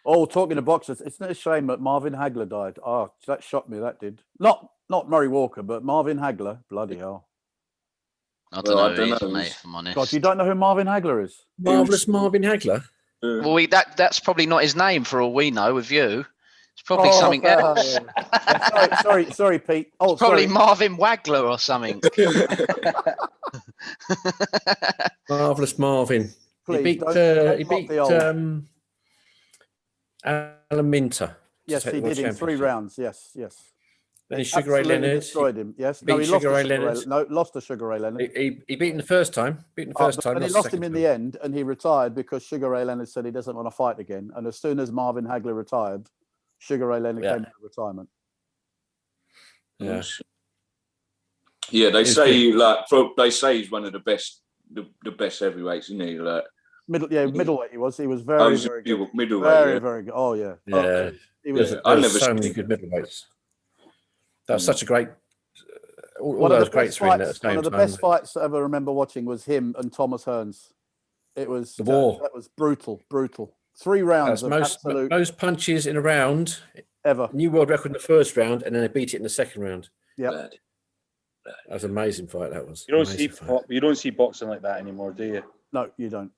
Oh, talking to boxers, it's not a shame that Marvin Hagler died. Oh, that shocked me. That did. Not Murray Walker, but Marvin Hagler. Bloody hell! I don't Well, I know who don't he is, know. mate, if I'm honest. God, you don't know who Marvin Hagler is? Marvelous Marvin Hagler. Well, that's probably not his name for all we know with you. It's probably Oh, something else. Yeah, sorry, Pete. Oh, Probably sorry. Marvin Wagler or something. Marvelous Marvin. Please, he beat don't mock the old. Alan Minter. Yes, he did in 3 rounds. Yes. Then Sugar Ray Absolutely Leonard. destroyed him. Yes, beat no, he lost Sugar to Ray Sugar Ray. Leonard. No, lost to Sugar Ray Leonard. He beat him the first time. And he lost him in the end, and he retired because Sugar Ray Leonard said he doesn't want to fight again. And as soon as Marvin Hagler retired, Sugar Ray Leonard came out of retirement. Yeah. Yeah, they He's say they say he's one of the best heavyweights, isn't he? Like Middleweight. He was very, very good. Middleweight. Very, Yeah. very good. Oh yeah. Yeah. He was. There I was never so seen many it. good middleweights. That was such a great. All One of those the greats best were in at the fights. same One of the time. best fights I ever remember watching was him and Thomas Hearns. It was The war. That was brutal. 3 rounds That's of absolute most punches in a round. ever. New world record in the first round, and then they beat it in the second round. Yeah. Bad. That was an amazing fight. That was. You don't Amazing see fight. you don't see boxing like that anymore, do you? No, you don't.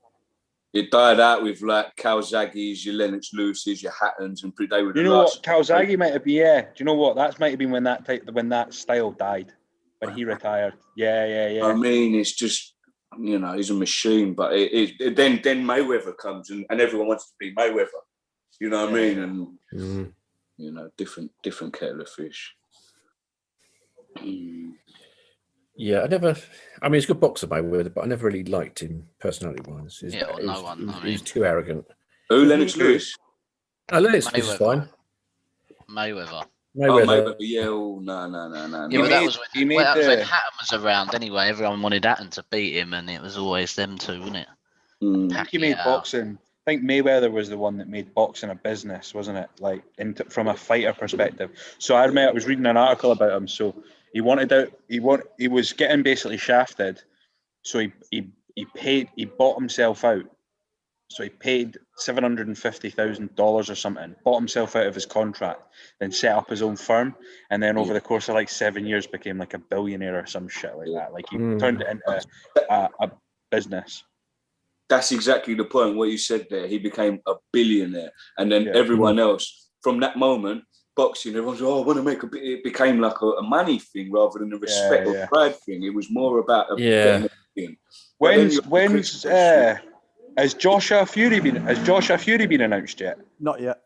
It died out with like Calzaghe's, your Lennox Lewis's, your Hattons, and they were. You know what? Calzaghe might have been. Yeah. Do you know what? That might have been when that style died, when he retired. Yeah. I mean, it's just he's a machine. But then Mayweather comes and everyone wants to be Mayweather. You know what I mean? And different kettle of fish. Yeah, I mean, he's a good boxer, Mayweather, but I never really liked him personality-wise. No one. He's too arrogant. Who, Lennox Lewis? Oh, Lennox is Mayweather. fine. Mayweather. Mayweather. Yeah, no. Yeah, but that was he when made Hatton was around anyway. Everyone wanted Hatton to beat him, and it was always them two, wasn't it? He made boxing. I think Mayweather was the one that made boxing a business, wasn't it? Like from a fighter perspective. So I remember I was reading an article about him. So he was getting basically shafted. So he bought himself out. So he paid $750,000 or something, bought himself out of his contract, then set up his own firm, and then over the course of like 7 years became like a billionaire or some shit like that. Like he turned it into a business. That's exactly the point. What you said there, he became a billionaire, and then everyone else from that moment, boxing, everyone's I want to make it became like a money thing rather than a respect or pride thing. It was more about a thing. When's has Joshua Fury been announced yet? Not yet.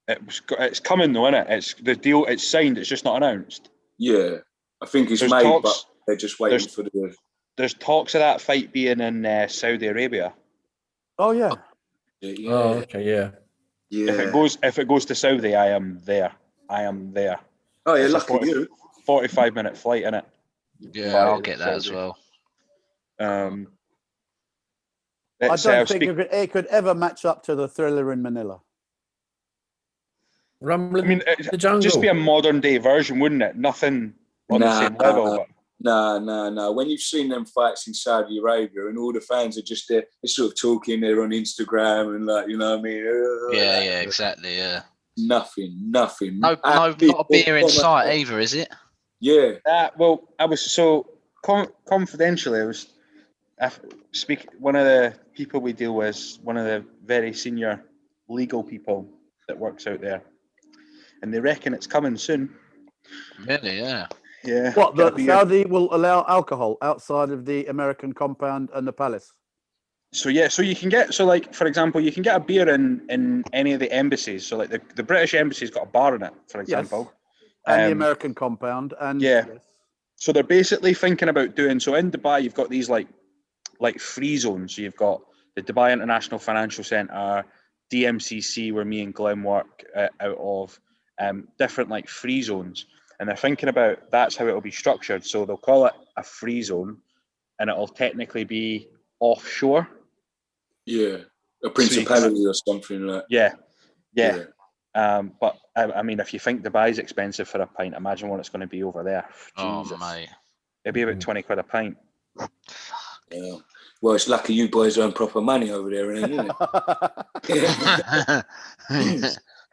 It's coming though, isn't it? It's the deal. It's signed. It's just not announced. Yeah, I think it's There's made, talks- but they're just waiting for the. There's talks of that fight being in Saudi Arabia. Oh yeah. Yeah. Oh, okay, yeah. Yeah. If it goes to Saudi, I am there. Oh yeah, It's a lucky you. 45-minute flight, innit? Yeah, I'll get that as well. I don't think it could ever match up to the Thriller in Manila. Rumbling the jungle. Just be a modern day version, wouldn't it? Nothing on the same level. But... No. When you've seen them fights in Saudi Arabia and all the fans are just there, they're sort of talking there on Instagram and like, you know what I mean? Yeah, exactly, yeah. Nothing. No, not a beer in sight either, is it? Yeah. Well, I was so confidentially. One of the people we deal with, one of the very senior legal people that works out there, and they reckon it's coming soon. Really? Yeah. Yeah. What, Saudi will allow alcohol outside of the American compound and the palace? So you can get, so like for example, you can get a beer in any of the embassies. So like the British embassy's got a bar in it, for example. And the American compound, and yeah. yes. So they're basically thinking about doing, so in Dubai you've got these like free zones. So you've got the Dubai International Financial Centre, DMCC, where me and Glenn work out of, different like free zones. And they're thinking about, that's how it'll be structured. So they'll call it a free zone, and it'll technically be offshore. Yeah, a principality or something like. Yeah. But I mean, if you think Dubai's expensive for a pint, imagine what it's going to be over there. Jesus. Oh, mate. It'd be about 20 quid a pint. Yeah. Well, it's lucky you boys earn proper money over there, isn't it?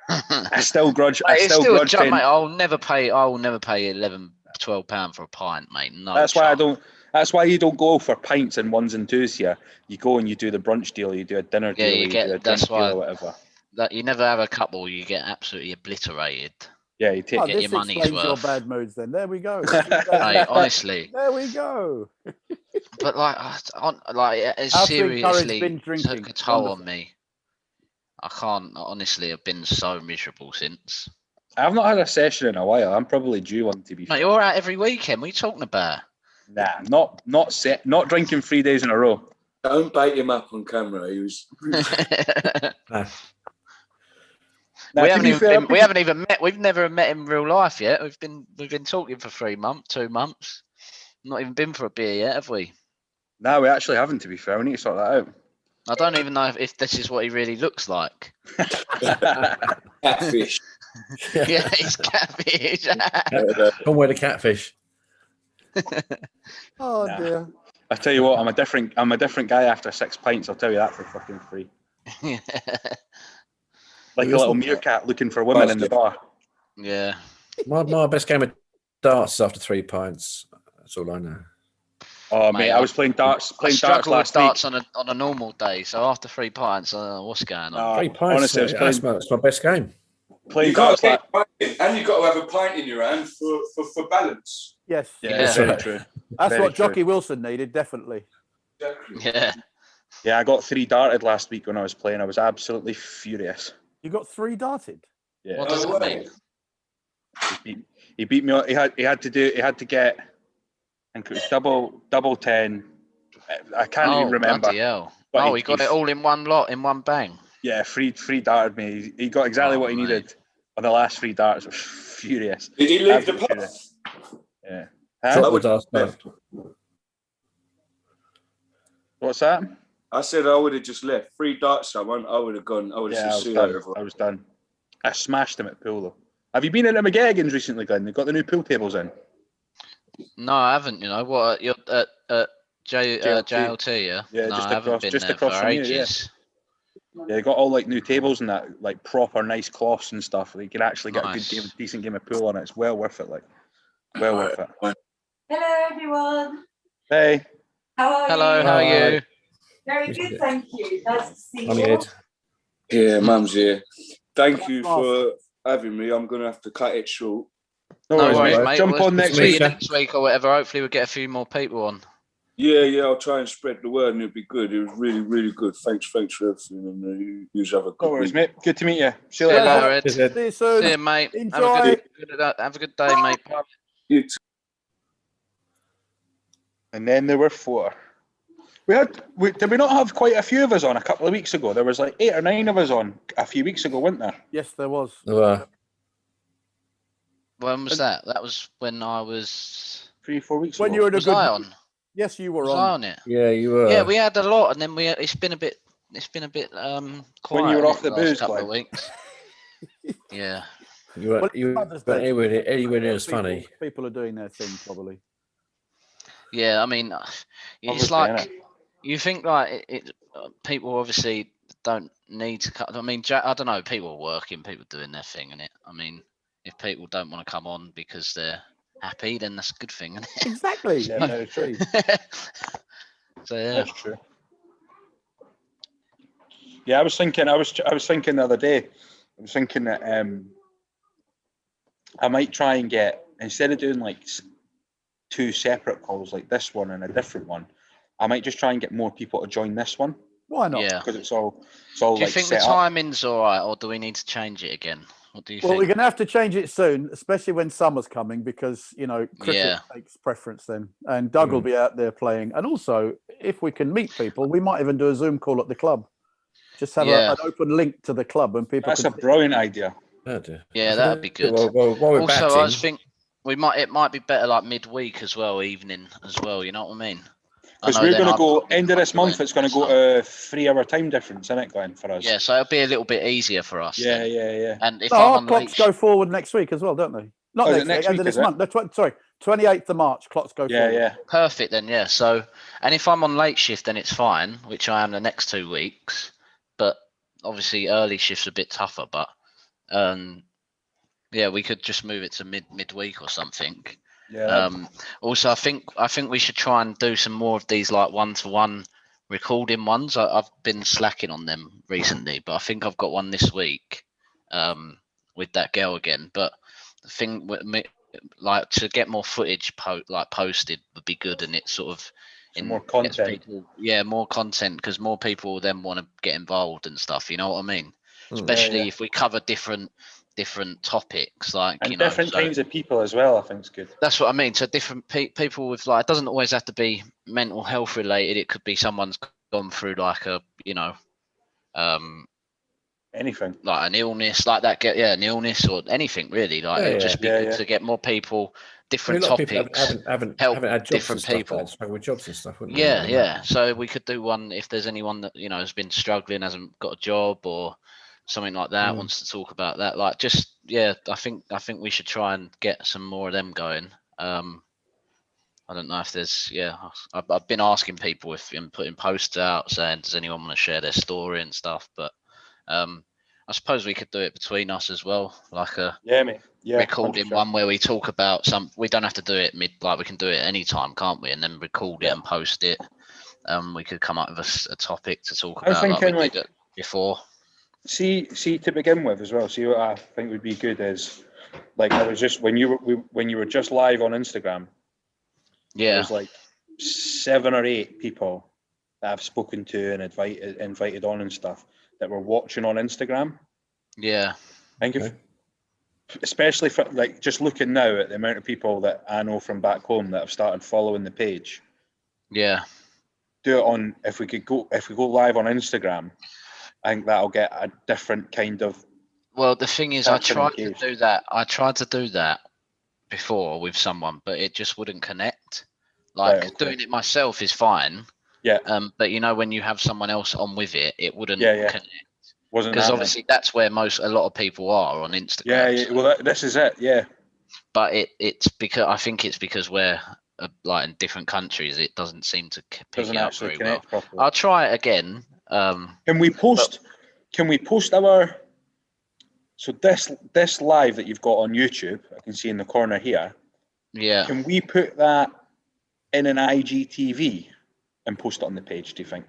I still grudge. Mate, it's still a joke, paying- mate. I will never pay £11-12 for a pint, mate. No. That's why I chance. don't. That's why you don't go for pints and ones and twos here. You go and you do the brunch deal. You do a dinner Yeah, deal. you You get- do a that's drink deal why- or whatever. That you never have a couple, you get absolutely obliterated. Yeah, you take. Oh, Get this your money's explains your worth. bad moods then. There we go. Mate, honestly. There we go. But it's How to encourage seriously binge drinking. took a toll on Wonderful. me. I can't honestly. I've been so miserable since. I've not had a session in a while. I'm probably due one to be. Mate, fair. you're out every weekend. What are you talking about? Nah, not drinking 3 days in a row. Don't bait him up on camera. He was. Nah, we to haven't be even fair, been, we haven't even met. We've never met in real life yet. We've been talking for 3 months, 2 months. Not even been for a beer yet, have we? No, we actually haven't. To be fair, we need to sort that I don't even know if this is what he really looks like. out. Catfish. Yeah, he's catfish. Come with a catfish. Oh Nah. dear. I tell you what, I'm a different guy after 6 pints. I'll tell you that for fucking free. Like a little meerkat looking for women in the bar. Yeah. My best game of darts is after 3 pints. That's all I know. Oh Mate, mate, I was playing darts. I Playing darts struggle with last darts week. on a normal day. So after 3 pints, what's going on? 3 pints. Honestly, I was That's my best game. playing You got darts. to and you've got to have a pint in your hand for balance. Yes. Yeah, Yeah. very true. That's very what true. Jockey Wilson needed, definitely. Exactly. Yeah. Yeah, I got 3 darted last week when I was playing. I was absolutely furious. You got 3 darted. Yeah, What does No that way. mean? he beat me. He had to get. I think it was double 10. I can't even remember. Bloody hell. But He got it all in one lot, in one bang. Yeah, free darted me. He got exactly Oh, what he mate. needed on the last 3 darts. I was furious. Did he leave the Absolutely pub? furious. Yeah. Drop Huh? the darts left. What's that? I said I would have just left. 3 darts, someone. I would have gone. I would have Yeah, I said, was see you done. later. I was done. I smashed him at pool though. Have you been in the McGegan's recently, Glenn? They've got the new pool tables in. No, I haven't. You know what? You're at JLT. JLT, yeah. Yeah, no, just I haven't across- been just there across for from you, yeah. ages. Yeah, they got all like new tables and that, like proper nice cloths and stuff. You can actually get Nice. a good game, decent game of pool on it. It's well worth it. Like, well worth it. Hello, everyone. Hey, How are Hello, you? how are Hi. you? Very good, thank you. Nice to see I'm you. good. Yeah, Mum's here. Thank you for having me. I'm going to have to cut it short. no, No worries, worries, mate. mate. Jump We'll on next see week. you next week or whatever. Hopefully, we'll get a few more people on. Yeah, I'll try and spread the word and it'll be good. It was really, really good. Thanks for everything. And you have a good No worries, week. mate. Good to meet you. See you See you later. later, Ed. Cheers, Ed. See you soon. See you, mate. Enjoy. Have a good day, mate. Bye. You too. And then there were 4. Did we not have quite a few of us on a couple of weeks ago? There was like 8 or 9 of us on a few weeks ago, weren't there? Yes, there was. When was that? That was when I was. 3 or 4 weeks When ago. you were in a Was good. I on? Yes, you were Was I on. on it? Yeah, you were. Yeah, we had a lot, and then it's been a bit quiet. you were off innit, the last booze, couple Glenn. of weeks. Yeah. You were. Well, You were. Mother's Day. Anywhere near as funny. People are doing their thing, probably. Yeah, I mean, it's Obviously, like innit? you think like people obviously don't need to cut. I mean, I don't know. People are working, people doing their thing, and I mean, if people don't want to come on because they're happy, then that's a good thing, isn't Exactly. Yeah, very true. it? So yeah, That's true. Yeah, I was thinking the other day. I was thinking that I might try and get, instead of doing like 2 separate calls like this one and a different one, I might just try and get more people to join this one. Why not? Yeah. because it's all Do you like think the set up. timing's all right, or do we need to change it again? What do you Well, we're think? going to have to change it soon, especially when summer's coming, because cricket Yeah. takes preference then, and Doug will be out there playing. And also, if we can meet people, we might even do a Zoom call at the club. Just have Yeah. an open link to the club, and people. That's can a brilliant idea. Oh, dear. Yeah, that'd be good. Well, while we're Also, batting, I was think it might be better like midweek as well, evening as well. You know what I mean? I Because know we're then going to I've go got to be end of this quite month. It's going to doing go stuff. to 3-hour time difference, isn't it, Glenn, for us? Yeah, so it'll be a little bit easier for us. Yeah, then. yeah. And if No, I'm our on clocks late, go forward next week as well, don't they? Not Oh, is it next week, next end week, of this is it? month. Sorry, 28th of March. Clocks go Yeah, forward. yeah. perfect then. Yeah. So, and if I'm on late shift, then it's fine, which I am the next 2 weeks. But obviously, early shift's a bit tougher. But yeah, we could just move it to midweek or something. Yeah. Also, I think we should try and do some more of these like one-to-one recording ones. I've been slacking on them recently, but I think I've got one this week with that girl again. But the thing with me, like to get more footage posted would be good, and it sort of Some more gets content. people, more content, because more people then want to get involved and stuff. You know what I mean? Mm. Especially Yeah. if we cover different topics, like And you know, different so- kinds of people as well, I think is good. that's what I mean. So different people with like, it doesn't always have to be mental health related. It could be someone's gone through like a, Anything. like an illness like that. An illness or anything really. Like Yeah, it'd yeah. just be Yeah, good yeah. to get more people, I mean, different a lot of people topics. haven't help had jobs different and stuff. people. They'd struggle with jobs and stuff, wouldn't they? Yeah, yeah. So we could do one if there's anyone that has been struggling, hasn't got a job or something like that, wants to talk about that. Like just I think we should try and get some more of them going. I don't know if there's I've been asking people if I'm putting posts out saying does anyone want to share their story and stuff, but I suppose we could do it between us as well, like a Yeah, mate. Yeah. recording 100%. one where we talk about we don't have to do it like we can do it anytime, can't we? And then record it and post it. We could come up with a topic to talk I was about thinking, we like, did it before. See to begin with as well. See what I think would be good is like I was just when you were just live on Instagram. Yeah. There's like 7 or 8 people that I've spoken to and invited on and stuff that were watching on Instagram. Yeah. I think especially for like just looking now at the amount of people that I know from back home that have started following the page. Yeah. Do it on if we go live on Instagram. I think that'll get a different kind of. Well, the thing is, I tried to engaged. do that. I tried to do that before with someone, but it just wouldn't connect. Like Right, okay. doing it myself is fine. Yeah. But when you have someone else on with it, it wouldn't connect. Wasn't Because happening. obviously that's where a lot of people are on Instagram. Yeah, yeah. so- Well, this is it. Yeah. But it's because I think it's because we're like in different countries, it doesn't seem to pick Doesn't it up actually very well. connect properly. I'll try it again. Can we post? Can we post our? So this live that you've got on YouTube, I can see in the corner here. Yeah. Can we put that in an IGTV and post it on the page? Do you think?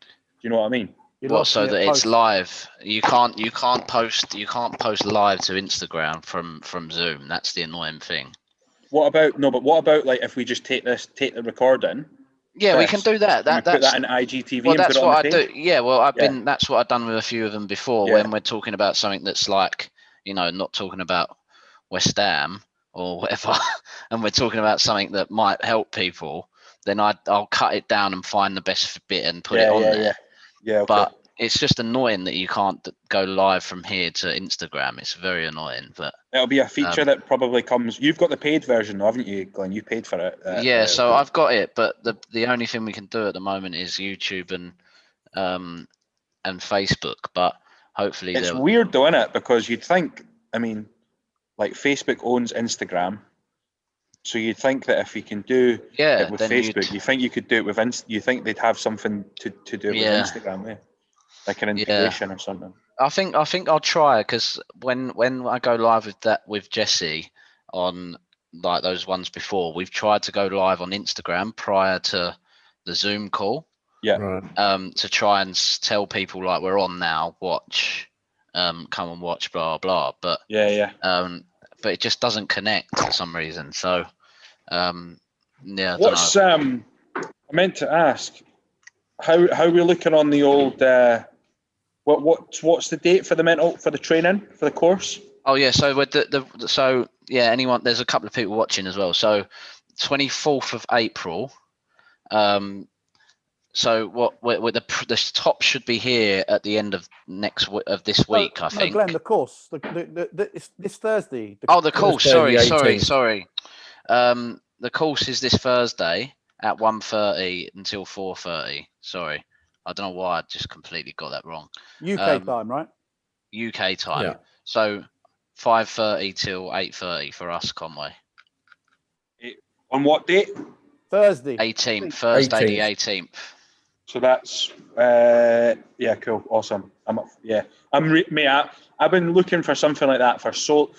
Do you know what I mean? So that it's live? You can't post live to Instagram from Zoom. That's the annoying thing. What about like if we just take the recording? Yeah, we can do that. Put that in IGTV well, and that's put it on what the I page? do. Yeah, well, that's what I've done with a few of them before. Yeah. When we're talking about something that's like, not talking about West Ham or whatever, and we're talking about something that might help people, then I'll cut it down and find the best bit and put it on there. Yeah. Okay. But it's just annoying that you can't go live from here to Instagram. It's very annoying, but it'll be a feature that probably comes. You've got the paid version, though, haven't you, Glenn? You paid for it. so I've got it, but the only thing we can do at the moment is YouTube and Facebook. But hopefully, it's weird though, isn't it? Because you'd think, I mean, like Facebook owns Instagram, so you'd think that if you can do it with Facebook, you think you could do it with you think they'd have something to do with Instagram, like an integration or something. I think I'll try, because when I go live with Jesse on like those ones before, we've tried to go live on Instagram prior to the Zoom call. Yeah. Right. To try and tell people like we're on now, watch, come and watch, blah blah. But but it just doesn't connect for some reason. So I What's I meant to ask? how we're looking on the old? What's the date for the training for the course? Oh yeah, so with so yeah, anyone, there's a couple of people watching as well. So 24th of April. So what the top should be here at the end of this week, I think. No, Glenn, the course. It's this Thursday. The course. Thursday, Sorry. The course is this Thursday at 1:30 until 4:30. Sorry, I don't know why I just completely got that wrong. UK time, right? UK time. Yeah. So 5:30 till 8:30 for us, Conway. On what date? Thursday. 18th, Thursday the 18th. So that's cool, awesome. I've been looking for something like that for so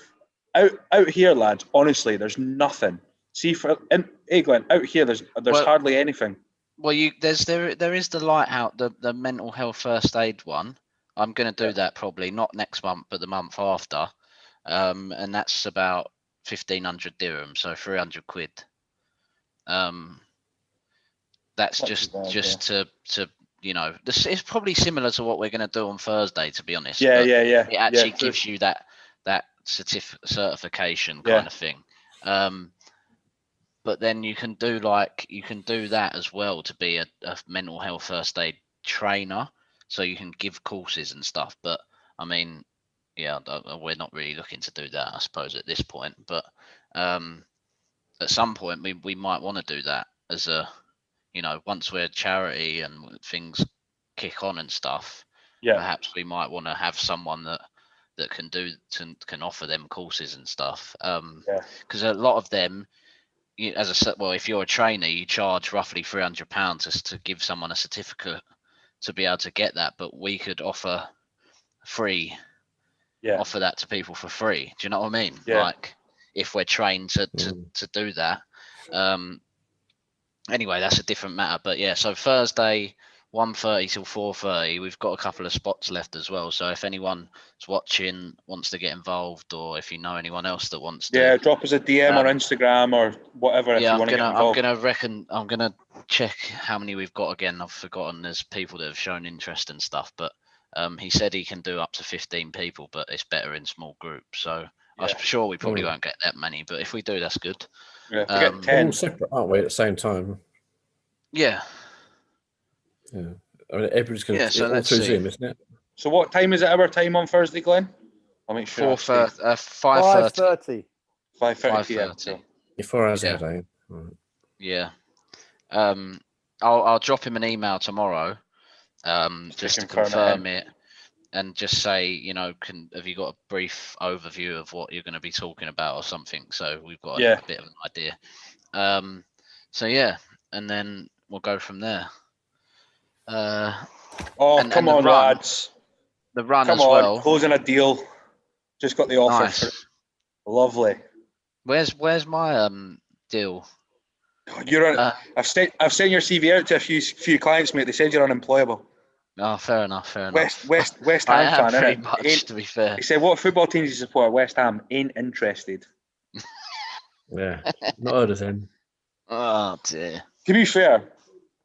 out here, lads. Honestly, there's nothing. See, Glenn, out here, there's hardly anything. Well, there is the Lighthouse, the mental health first aid one. I'm going to do that probably not next month, but the month after, and that's about 1,500 dirhams, so 300 quid. That's just to it's probably similar to what we're going to do on Thursday, to be honest. Yeah. It actually gives you that certification kind of thing. But then you can do that as well to be a mental health first aid trainer, so you can give courses and stuff. But I mean, yeah, we're not really looking to do that, I suppose, at this point. But at some point, we might want to do that as a, once we're charity and things kick on and stuff. Yeah. Perhaps we might want to have someone that can offer them courses and stuff. Because a lot of them, as I said, well, if you're a trainer, you charge roughly £300 to give someone a certificate to be able to get that. But we could offer offer that to people for free. Do you know what I mean? Yeah. Like, if we're trained to do that. Anyway, that's a different matter. But yeah, so Thursday, 1:30 till 4:30, we've got a couple of spots left as well. So if anyone's watching, wants to get involved, or if you know anyone else that wants to, drop us a DM on Instagram or whatever. If you want to get involved. I'm gonna check how many we've got again. I've forgotten. There's people that have shown interest and stuff, but he said he can do up to 15 people, but it's better in small groups. So I'm sure we probably won't get that many, but if we do, that's good. Yeah, if we get 10. We're all separate, aren't we, at the same time? Yeah. Yeah. I mean, everybody's going to all through Zoom, isn't it? So what time is it our time on Thursday, Glenn? I'll make sure. 5:30. 5:30 p.m. So. 4 hours ahead, eh? Right. Yeah. I'll drop him an email tomorrow, just to confirm it, and just say, have you got a brief overview of what you're going to be talking about or something? So we've got a bit of an idea. So yeah, and then we'll go from there. Come on, lads! The run come as on, well. Closing a deal. Just got the offer. Nice. Lovely. Where's my deal? You're on. I've sent your CV out to a few clients, mate. They said you're unemployable. Oh, fair enough. West I Ham am fan, pretty innit? much, to be fair. He said, "What football team do you support?" West Ham. Ain't interested. Yeah, not heard of them. Oh dear. To be fair,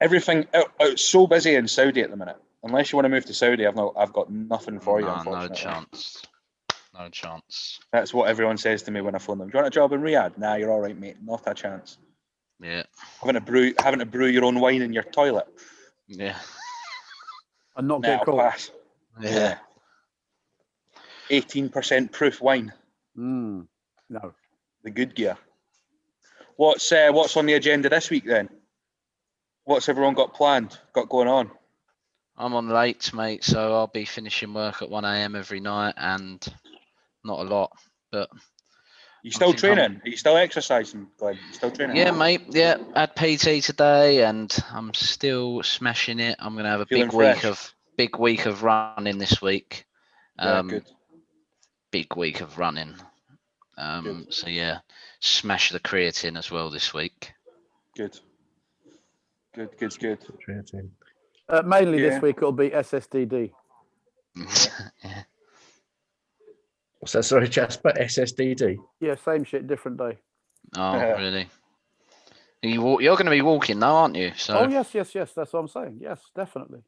everything out so busy in Saudi at the minute. Unless you want to move to Saudi, I've got nothing for you. Unfortunately, no chance. That's what everyone says to me when I phone them. Do you want a job in Riyadh? Nah, you're all right, mate. Not a chance. Yeah. Having to brew your own wine in your toilet. Yeah. And not get caught. Yeah. 18% proof wine. No. The good gear. What's on the agenda this week then? What's everyone got going on? I'm on late, mate, so I'll be finishing work at 1 a.m. every night, and not a lot, but... You still training? Are you still exercising, Glenn? You still training? Yeah, mate. Yeah, had PT today, and I'm still smashing it. I'm going to have a big week of running this week. Good. Big week of running. So yeah, smash the creatine as well this week. Good. Creatine. Mainly this week it'll be SSDD. Yeah. What's that? Sorry, Jasper. SSDD. Yeah, same shit, different day. Oh, really? You're going to be walking though, aren't you? So Oh yes, yes, yes. That's what I'm saying. Yes, definitely.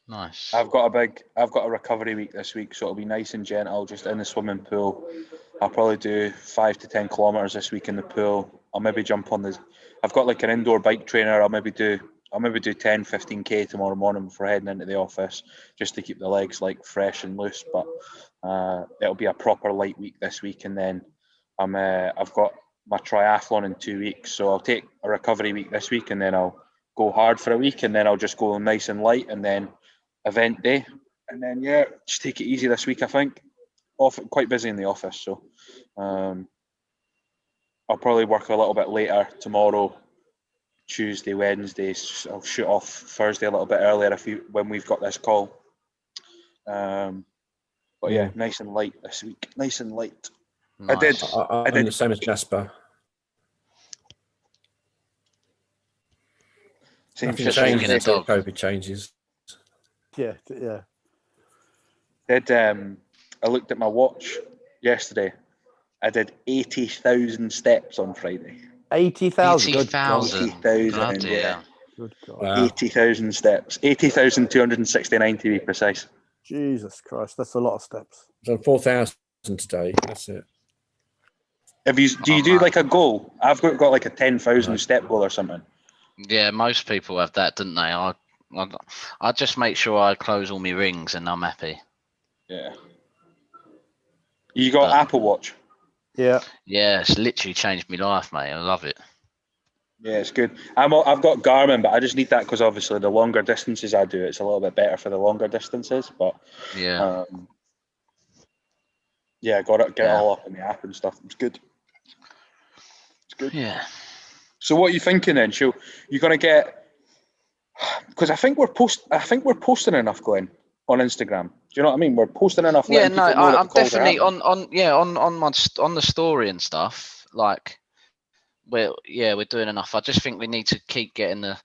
nice. I've got a recovery week this week, so it'll be nice and gentle, just in the swimming pool. I'll probably do 5 to 10 kilometers this week in the pool. I'll maybe jump on I've got like an indoor bike trainer. I'll maybe do 10, 15k tomorrow morning before heading into the office, just to keep the legs like fresh and loose. But it'll be a proper light week this week, and then I've got my triathlon in 2 weeks, so I'll take a recovery week this week, and then I'll go hard for a week, and then I'll just go nice and light, and then event day, and then just take it easy this week. I think quite busy in the office, so I'll probably work a little bit later tomorrow, Tuesday, Wednesday. I'll shoot off Thursday a little bit earlier when we've got this call. But yeah, nice and light this week. Nice and light. Nice. I did the same as Jasper. Same Nothing shit. changes a until dog. COVID changes. Yeah, yeah. I looked at my watch yesterday. I did 80,000 steps on Friday. 80,000. Good 80,000. 80,000, Bloody yeah. hell. Good God. Wow. 80,000 steps. 80,269 to be precise. Jesus Christ, that's a lot of steps. So 4,000 today. That's it. Do you do like a goal? I've got like a 10,000 step goal or something. Yeah, most people have that, don't they? I just make sure I close all my rings and I'm happy. Yeah. You got But- Apple Watch? Yeah. Yeah, it's literally changed my life, mate. I love it. Yeah, it's good. I've got Garmin, but I just need that because obviously the longer distances I do, it's a little bit better for the longer distances. But Yeah. yeah, I got it, get it all up in the app and stuff. It's good. It's good. Yeah. So what are you thinking then? You're gonna get, because I think we're posting enough, Glenn, on Instagram. Do you know what I mean? We're posting enough. Yeah, letting no, people know that I'm the calls are definitely happening. on the story and stuff. Like, we're doing enough. I just think we need to keep getting the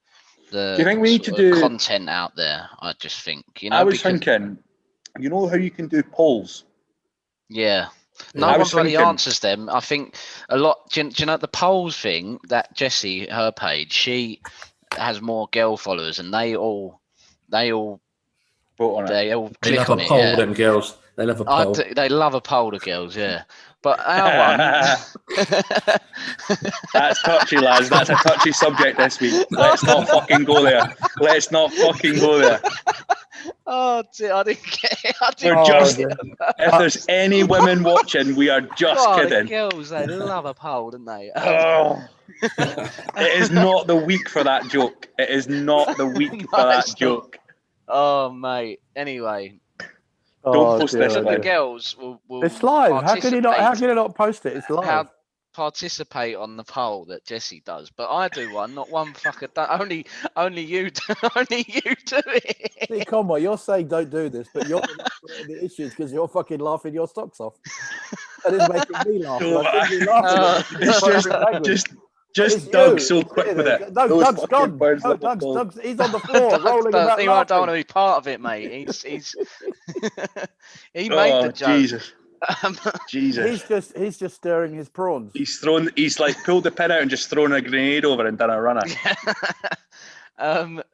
Do you think we need to do content out there? I just think, I was thinking, you know how you can do polls? Yeah. Yeah. No I one was bloody thinking- answers them. I think a lot. Do you know the polls thing? That Jessie, her page, she has more girl followers, and they all Vote on it. they all They click love on a it. poll, Yeah. them girls. They love a poll. They love a poll, the girls. Yeah, but our one. That's touchy, lads. That's a touchy subject this week. Let's not fucking go there. Let's not fucking go there. Oh, dear, I didn't get it. I We're didn't just, get it. if there's any women watching, we are just God, the kidding. girls, they love a poll, don't they? Oh. It is not the week for that joke. It is not the week for No, that it's not. joke. Oh, mate. Anyway, Don't post dear, this so oh, the one. dear. girls will It's live. How can you not post it? It's live. participate on the poll that Jessie does, but I do one. Not one fucker. Only you. Only you do it. See, Conway, you're saying don't do this, but you're the issues because you're fucking laughing your socks off. And it's making me laugh. and I think you're laughing. It's just It's Doug you. so It's quick you with there. it. No, Those Doug's fucking gone. birds No, love the ball. Doug's he's on the floor rolling about He don't want to laughing. be part of it, mate. He's he made Oh, the joke. Jesus. He's just stirring his prawns. He's like pulled the pin out and just thrown a grenade over and done a runner.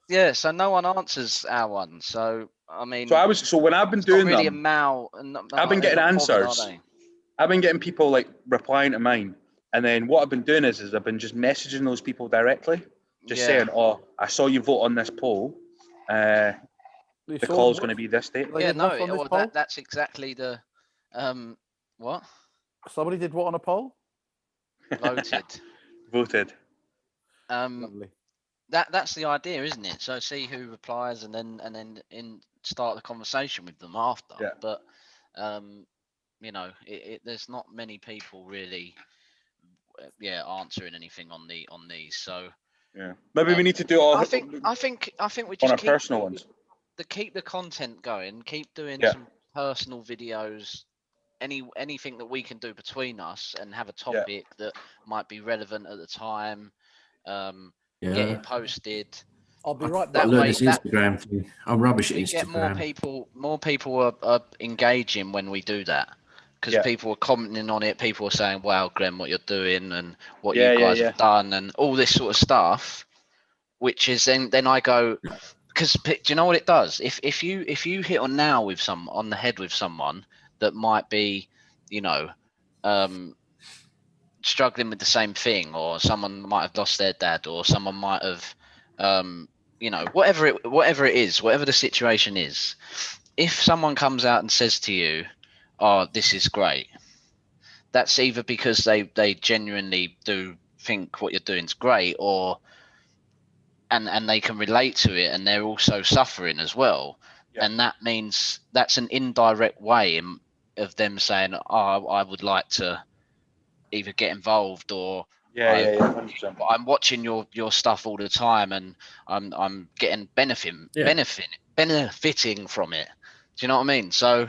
Yeah, so no one answers our one. So I mean, So when I've been it's not doing really them, a mal. And I've been they're getting not bothered, answers. are they? I've been getting people like replying to mine, and then what I've been doing is I've been just messaging those people directly, just saying, "Oh, I saw you vote on this poll. The call's going to be this date." They Yeah, did what no, on this well, poll? that's exactly the what Somebody did what on a poll? voted. Voted. Lovely. That's the idea, isn't it? So see who replies, and then start the conversation with them after. Yeah. But there's not many people really, answering anything on these. So Yeah. Maybe we need to do all. I think we just on our keep personal ones. keep the content going. Keep doing Yeah. some personal videos. Anything that we can do between us and have a topic that might be relevant at the time. Get it posted. I'll be right I back. learned this Instagram thing. I'm rubbish at You get Instagram. more people are engaging when we do that, because Yeah. people were commenting on it. People were saying, "Wow, Glenn, what you're doing and what Yeah, you yeah, guys yeah. have done and all this sort of stuff." Which is then I go, because do you know what it does? If you hit on now with on the head with someone that might be, you know, struggling with the same thing, or someone might have lost their dad, or someone might have, you know, whatever it is, whatever the situation is. If someone comes out and says to you, "Oh, this is great," that's either because they genuinely do think what you're doing is great, or and they can relate to it, and they're also suffering as well. Yeah. And that means that's an indirect way of them saying, "Oh, I would like to either get involved, or Yeah, yeah, yeah, 100%. I'm watching your stuff all the time, and I'm getting benefiting from it." Do you know what I mean? So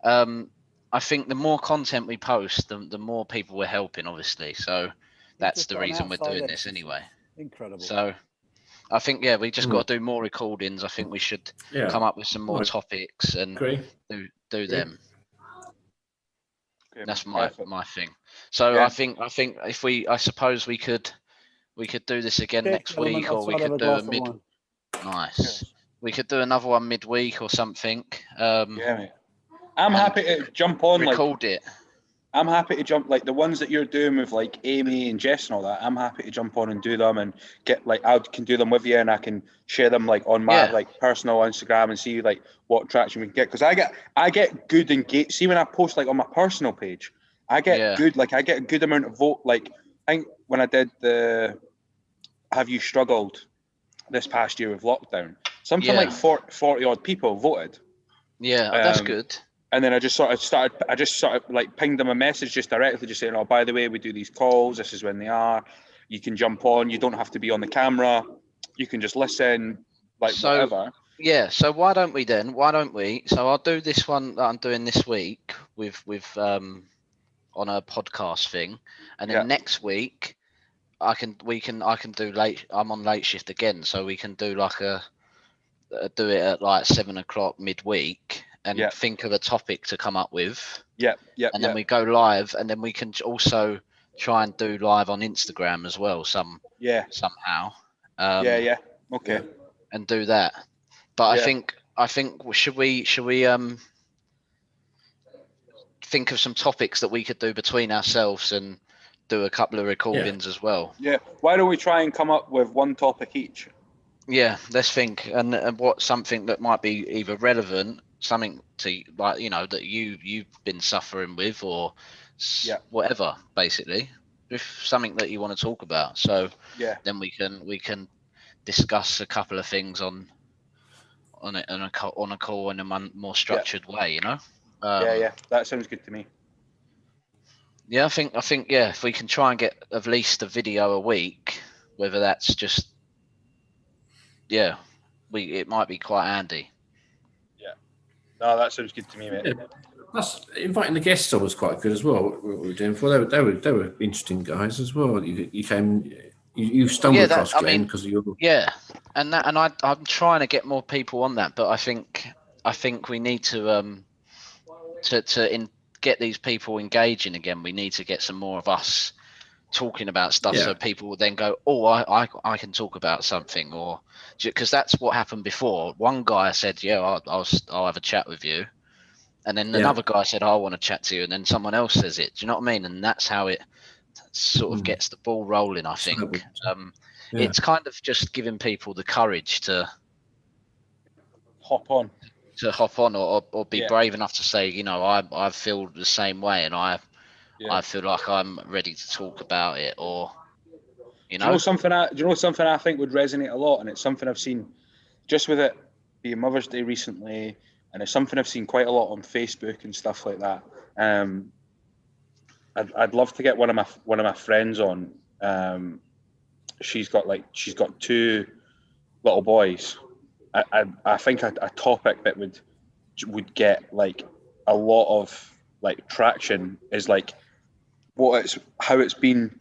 I think the more content we post, the more people we're helping, obviously. So that's just the got an reason we're outside doing this exercise. anyway. Incredible. So I think, yeah, we just got to do more recordings. I think we should come up with some more topics and do them. Okay, That's perfect. my thing. So Yeah. I think if I suppose we could do this again Cheers, next gentlemen. week, or we Outside of could a do a glass of mid. wine. Nice. Cheers. We could do another one midweek or something. Yeah, mate. I'm and happy to jump on. record it. I'm happy to jump, like the ones that you're doing with like Amy and Jess and all that. I'm happy to jump on and do them, and get like I can do them with you, and I can share them like on my like personal Instagram and see like what traction we can get. Because I get good engagement. See, when I post like on my personal page, I get good, like I get a good amount of vote. Like I think when I did the "Have You Struggled" this past year with lockdown, something like 40 odd people voted. Yeah, that's good. And then I just sort of like pinged them a message just directly, just saying, "Oh, by the way, we do these calls. This is when they are. You can jump on. You don't have to be on the camera. You can just listen, like whatever." Yeah. So why don't we? So I'll do this one that I'm doing this week with on a podcast thing, and then next week I can do late. I'm on late shift again, so we can do like do it at like 7 o'clock midweek. And think of a topic to come up with. And then we go live, and then we can also try and do live on Instagram as well. Somehow. Okay. And do that. But I think should we think of some topics that we could do between ourselves and do a couple of recordings as well? Yeah. Why don't we try and come up with one topic each? Yeah, let's think, and what something that might be either relevant, something to like, you know, that you've been suffering with, or whatever, basically, if something that you want to talk about. So then we can discuss a couple of things on a call in a more structured way, you know. That sounds good to me. Yeah, I think if we can try and get at least a video a week, whether that's just it might be quite handy. Yeah, no, that sounds good to me, mate. Yeah. Plus, inviting the guests on was quite good as well. What we were doing before, they were interesting guys as well. You came, you stumbled across Glenn because of your and I'm trying to get more people on that, but I think we need to get these people engaging again. We need to get some more of us talking about stuff, so people will then go, "Oh, I can talk about something," or because that's what happened before. One guy said, "Yeah, I'll have a chat with you," and then another guy said, "I want to chat to you," and then someone else says it. Do you know what I mean? And that's how it sort of gets the ball rolling. I think it's kind of just giving people the courage to hop on, or be brave enough to say, you know, I feel the same way, and I feel like I'm ready to talk about it, or you know. Do you know something I think would resonate a lot, and it's something I've seen just with it being Mother's Day recently, and it's something I've seen quite a lot on Facebook and stuff like that. I'd love to get one of my friends on. She's got two little boys. I think a topic that would get like a lot of like traction is like how it's been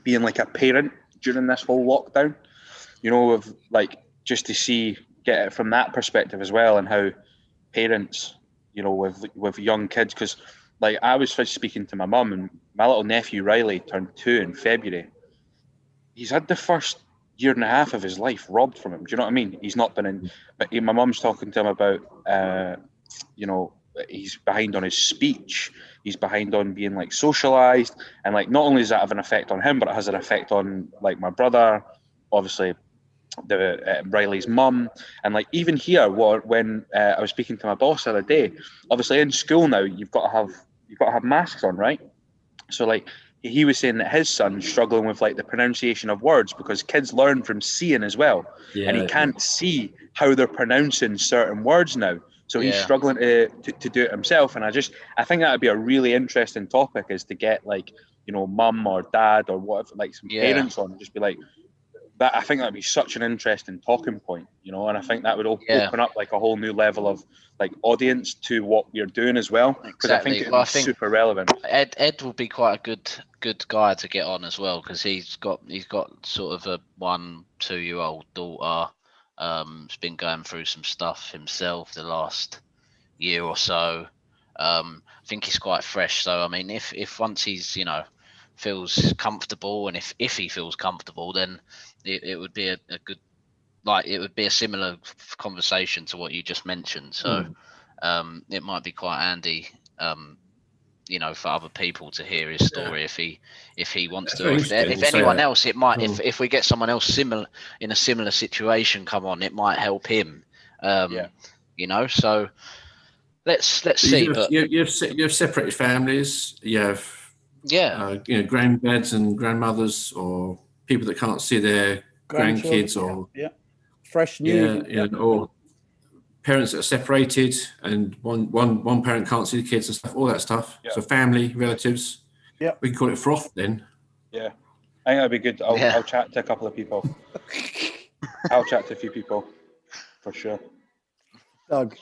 being like a parent during this whole lockdown, you know, of like just to get it from that perspective as well, and how parents, you know, with young kids, because like I was first speaking to my mum, and my little nephew Riley turned 2 in February. He's had the first year and a half of his life robbed from him. Do you know what I mean? He's not been in. But my mum's talking to him about, you know, he's behind on his speech. He's behind on being like socialized, and like not only does that have an effect on him, but it has an effect on like my brother, obviously, the Riley's mum, and like even here, when I was speaking to my boss the other day, obviously in school now you've got to have masks on, right? So like he was saying that his son's struggling with like the pronunciation of words because kids learn from seeing as well, and he can't see how they're pronouncing certain words now. So he's struggling to do it himself, and I think that would be a really interesting topic, is to get like, you know, mum or dad or whatever, like some parents on, and just be like that. I think that'd be such an interesting talking point, you know, and I think that would open up like a whole new level of like audience to what we're doing as well, because I think it's super relevant. Ed will be quite a good guy to get on as well, because he's got sort of a 1-2-year-old daughter. Has been going through some stuff himself the last year or so. I think he's quite fresh. So I mean, if once he's, you know, feels comfortable, and if he feels comfortable, then it would be a good, like, it would be a similar conversation to what you just mentioned. So it might be quite handy, you know, for other people to hear his story if he wants to. If anyone else, it might. If we get someone else similar in a similar situation come on, it might help him. You know, so let's see. But you have separated families. You have you know, granddads and grandmothers, or people that can't see their grandkids, or fresh news, or parents that are separated, and one parent can't see the kids and stuff, all that stuff. So family, relatives. We can call it froth then. I think that'd be good. I'll chat to a couple of people. I'll chat to a few people for sure. Doug,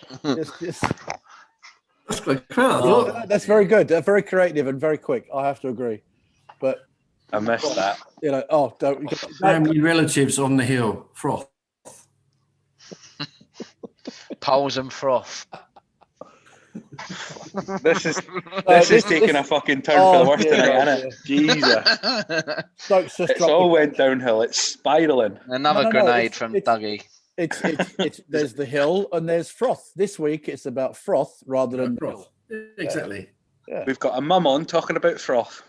that's very good. They're very creative and very quick. I have to agree, but I missed that. You know, family, relatives on the hill, froth. Poles and froth. This is taking a fucking turn for the worse tonight, isn't it? Jesus. It's all went downhill. It's spiraling. Another grenade from Dougie. It's there's the hill and there's froth. This week it's about froth rather than froth. Exactly. Yeah. We've got a mum on talking about froth.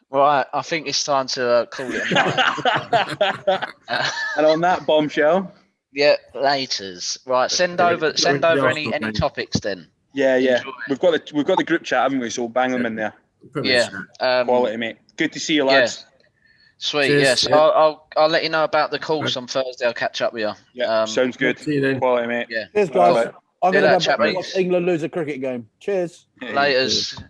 Right, I think it's time to call it a night. And on that bombshell. Laters. Right, send over any topics then. Yeah. We've got the group chat, haven't we? So we'll bang them in there. Quality, mate. Good to see you, lads. Sweet. Yes, I'll let you know about the course on Thursday. I'll catch up with you. Yeah, sounds good. See you then. Quality, mate. Yeah. Cheers, guys. I'm going to chat, watch England lose a cricket game. Cheers. Laters.